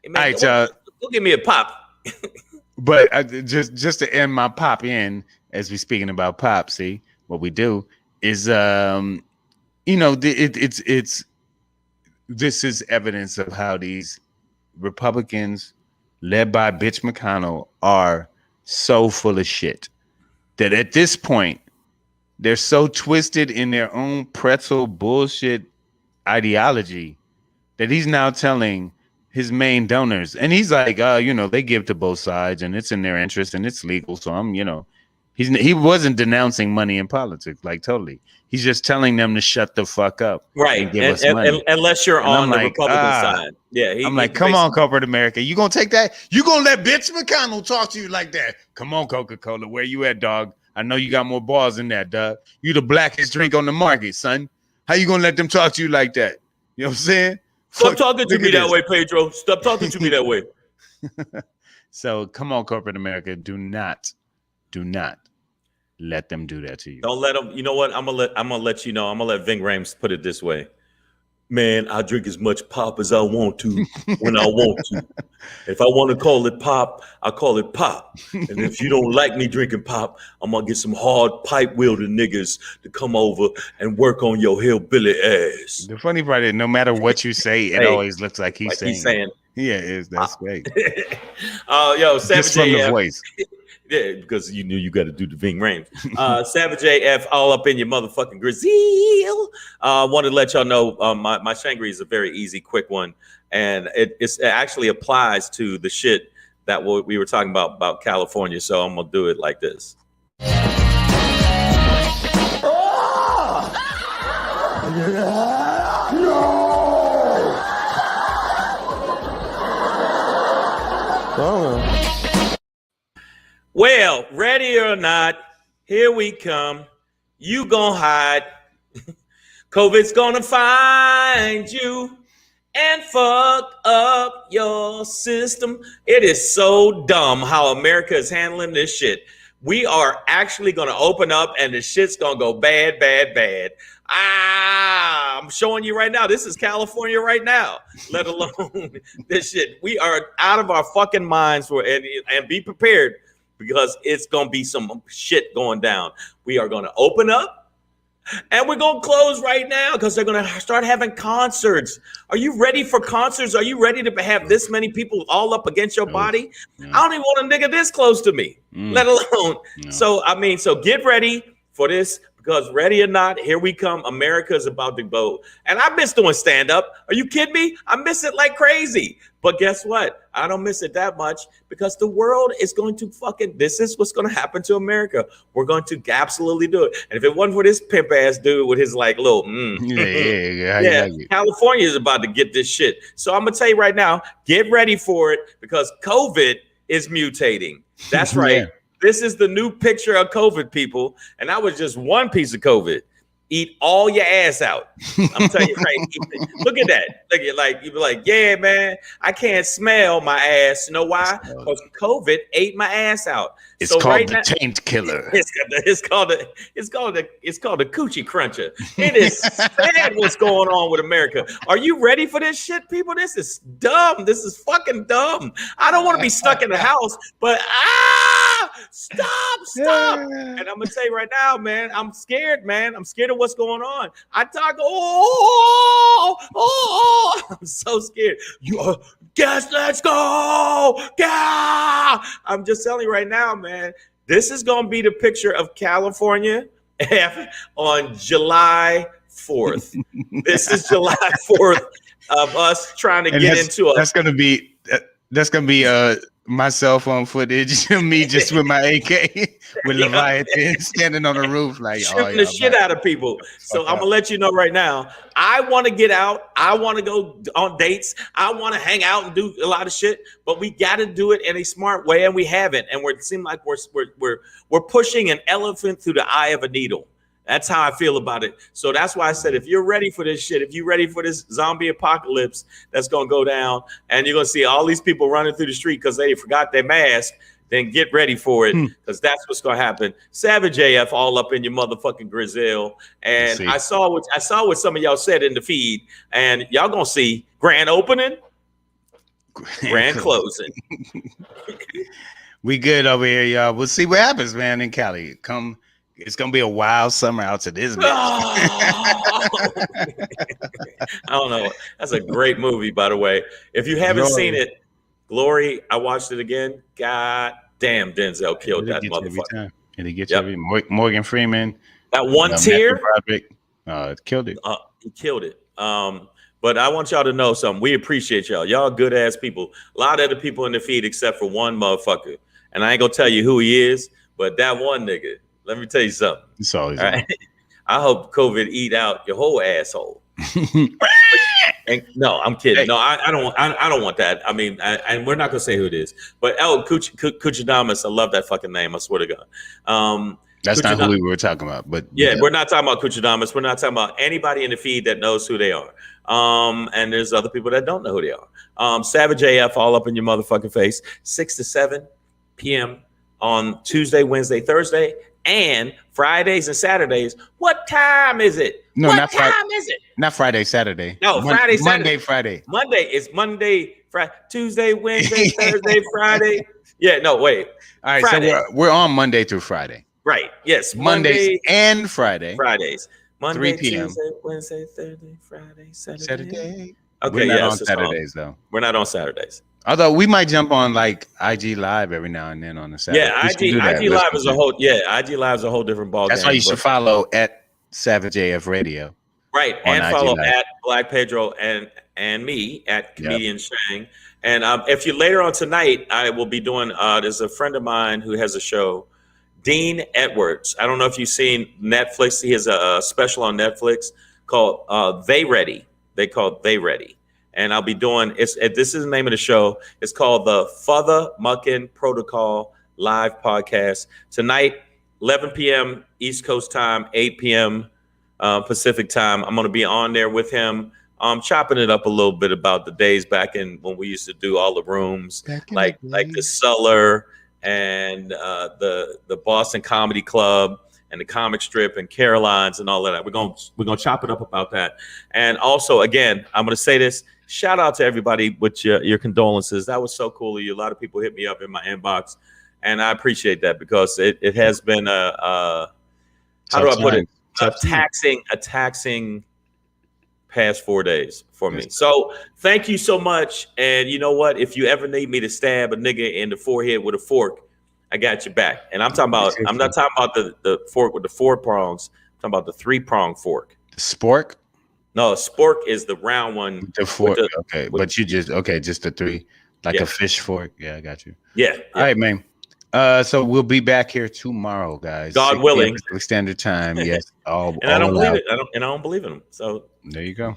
all right, y'all. Go give me a pop. But just to end my pop in, as we're speaking about pop, see what we do is, it's this is evidence of how these Republicans, led by bitch McConnell, are so full of shit that at this point they're so twisted in their own pretzel bullshit ideology that he's now telling his main donors, and he's like, they give to both sides and it's in their interest and it's legal. So he wasn't denouncing money in politics, like totally. He's just telling them to shut the fuck up, right? And give us money. Unless you're on the Republican side, yeah. I'm like, come on, corporate America, you gonna take that? You gonna let bitch McConnell talk to you like that? Come on, Coca-Cola, where you at, dog? I know you got more balls than that, dog. You the blackest drink on the market, son. How you gonna let them talk to you like that? You know what I'm saying? Stop talking to me that way, Pedro. Stop talking to me that way. So come on, corporate America, do not let them do that to you. Don't let them. You know what? I'm gonna let you know. I'm gonna let Ving Rhames put it this way. Man, I drink as much pop as I want to when I want to. If I want to call it pop, I call it pop. And if you don't like me drinking pop, I'm going to get some hard pipe wielding niggas to come over and work on your hillbilly ass. The funny part is no matter what you say, it always looks like he's saying. Yeah, that's great. Savage just from the voice. Yeah, because you knew you got to do the Ving Rhames. Savage AF, all up in your motherfucking grizzle. Wanted to let y'all know my Shangri is a very easy, quick one. And it actually applies to the shit that we were talking about California. So I'm going to do it like this. Well, ready or not, here we come. You gonna hide. COVID's gonna find you and fuck up your system. It is so dumb how America is handling this shit. We are actually gonna open up and the shit's gonna go bad, bad, bad. I'm showing you right now. This is California right now, let alone this shit. We are out of our fucking minds and be prepared, because it's going to be some shit going down. We are going to open up and we're going to close right now because they're going to start having concerts. Are you ready for concerts? Are you ready to have this many people all up against your body? I don't even want a nigga this close to me, let alone. So get ready for this, because ready or not, here we come. America is about to go. And I miss doing stand-up. Are you kidding me? I miss it like crazy. But guess what? I don't miss it that much, because the world is going to this is what's going to happen to America. We're going to absolutely do it. And if it wasn't for this pimp ass dude with his like little, California is about to get this shit. So I'm going to tell you right now, get ready for it, because COVID is mutating. That's right. Yeah. This is the new picture of COVID, people. And I was just one piece of COVID. Eat all your ass out. I'm telling you, right? Look at that. Look at you be like, yeah, man, I can't smell my ass. You know why? Because COVID ate my ass out. It's called the taint killer. It's called the coochie cruncher. It is sad what's going on with America. Are you ready for this shit, people? This is dumb. This is fucking dumb. I don't want to be stuck in the house, but stop. And I'm gonna tell you right now, man, I'm scared, man. I'm scared of what's going on. I talk, I'm so scared. Let's go. I'm just telling you right now, man, this is gonna be the picture of California on July 4th. This is July 4th of us trying to get into a. That's gonna be my cell phone footage of me just with my AK with Leviathan standing on the roof like shooting the shit out of people. So I'm gonna let you know right now, I want to get out. I want to go on dates. I want to hang out and do a lot of shit, but we got to do it in a smart way, and we haven't. And it seems like we're pushing an elephant through the eye of a needle. That's how I feel about it. So that's why I said, if you're ready for this shit, if you're ready for this zombie apocalypse that's going to go down, and you're going to see all these people running through the street because they forgot their mask, then get ready for it, because that's what's going to happen. Savage AF all up in your motherfucking grizzle. And I saw what some of y'all said in the feed, and y'all going to see grand opening, grand closing. We good over here, y'all. We'll see what happens, man, in Cali. It's gonna be a wild summer out to this bitch. I don't know. That's a great movie, by the way. If you haven't seen it, Glory, I watched it again. God damn, Denzel killed that motherfucker. And he gets you every Morgan Freeman. That one tear. It killed it. He killed it. But I want y'all to know something. We appreciate y'all. Y'all good ass people. A lot of the people in the feed, except for one motherfucker. And I ain't gonna tell you who he is, but that one nigga. Let me tell you something. It's always all right. I hope COVID eat out your whole asshole. No, I'm kidding. No, I don't want that. I mean, and we're not gonna say who it is. But Kuchadamas, I love that fucking name. I swear to God. That's not who we were talking about. But yeah, we're not talking about Kuchadamas. We're not talking about anybody in the feed that knows who they are. And there's other people that don't know who they are. Savage AF all up in your motherfucking face. 6 to 7 p.m. on Tuesday, Wednesday, Thursday. And Fridays and Saturdays. What time is it? No, what time is it? Not Friday, Saturday. No, Friday, Saturday. Monday, Friday. Monday is Monday, Friday, Tuesday, Wednesday, Thursday, Friday. Yeah, no, wait. All right, Friday. So we're on Monday through Friday. Right. Yes. Mondays and Friday. Fridays. Monday, 3 p.m. Tuesday, Wednesday, Thursday, Friday, Saturday. Okay, we're not on Saturdays though. We're not on Saturdays. Although we might jump on like IG Live every now and then on the Saturday. Yeah, IG Live is a whole IG Live is a whole different ballgame. That's why you should follow at Savage AF Radio. Right, and follow at Black Pedro and me at Comedian Shang. And if you later on tonight, I will be doing. There's a friend of mine who has a show, Dean Edwards. I don't know if you've seen Netflix. He has a special on Netflix called They Ready. They call it They Ready. And I'll be doing this is the name of the show. It's called the Father Muckin Protocol Live Podcast. Tonight, 11 p.m. East Coast time, 8 p.m. Pacific time. I'm going to be on there with him. Chopping it up a little bit about the days back in when we used to do all the rooms, like the Cellar and the Boston Comedy Club and the Comic Strip and Caroline's and all of that. We're gonna chop it up about that. And also, again, I'm gonna say this. Shout out to everybody with your condolences. That was so cool of you. A lot of people hit me up in my inbox, and I appreciate that because it has been how do I put it? A taxing past 4 days for me. So thank you so much. And you know what? If you ever need me to stab a nigga in the forehead with a fork, I got your back. And I'm not talking about the fork with the 4 prongs. I'm talking about the 3-prong fork. Spork? No, spork is the round one. The fork. But you just the 3, like a fish fork. Yeah, I got you. Yeah. All right, man. So we'll be back here tomorrow, guys. God willing. Standard time. Yes. I don't believe it. I don't believe in them. So there you go.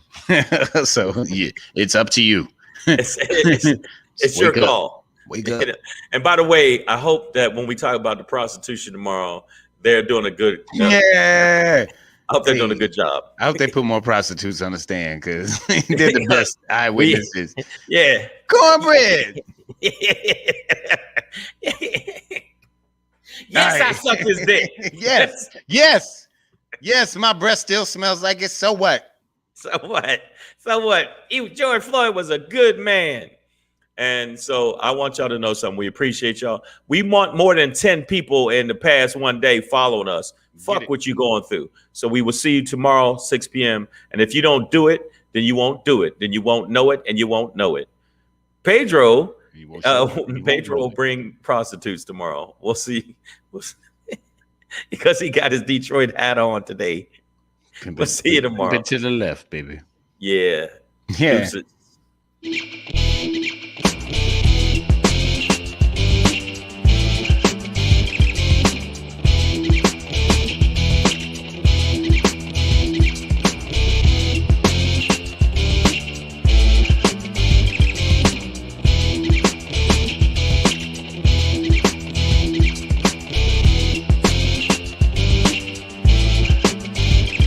So it's up to you. It's your call. Wake up. And by the way, I hope that when we talk about the prostitution tomorrow, they're doing a good job. Yeah. I hope they're doing a good job. I hope they put more prostitutes on the stand because they're the best eyewitnesses. Yeah. Cornbread. Yes, I sucked his dick. Yes. My breath still smells like it. So what? George Floyd was a good man. And so I want y'all to know something. We appreciate y'all. We want more than 10 people in the past one day following us. Fuck what you going through. So we will see you tomorrow, 6 p.m. And if you don't do it, then you won't do it. Then you won't know it, and you won't know it. Pedro will bring prostitutes tomorrow. We'll see. Because he got his Detroit hat on today. We'll see you tomorrow. To the left, baby. Yeah. Yeah.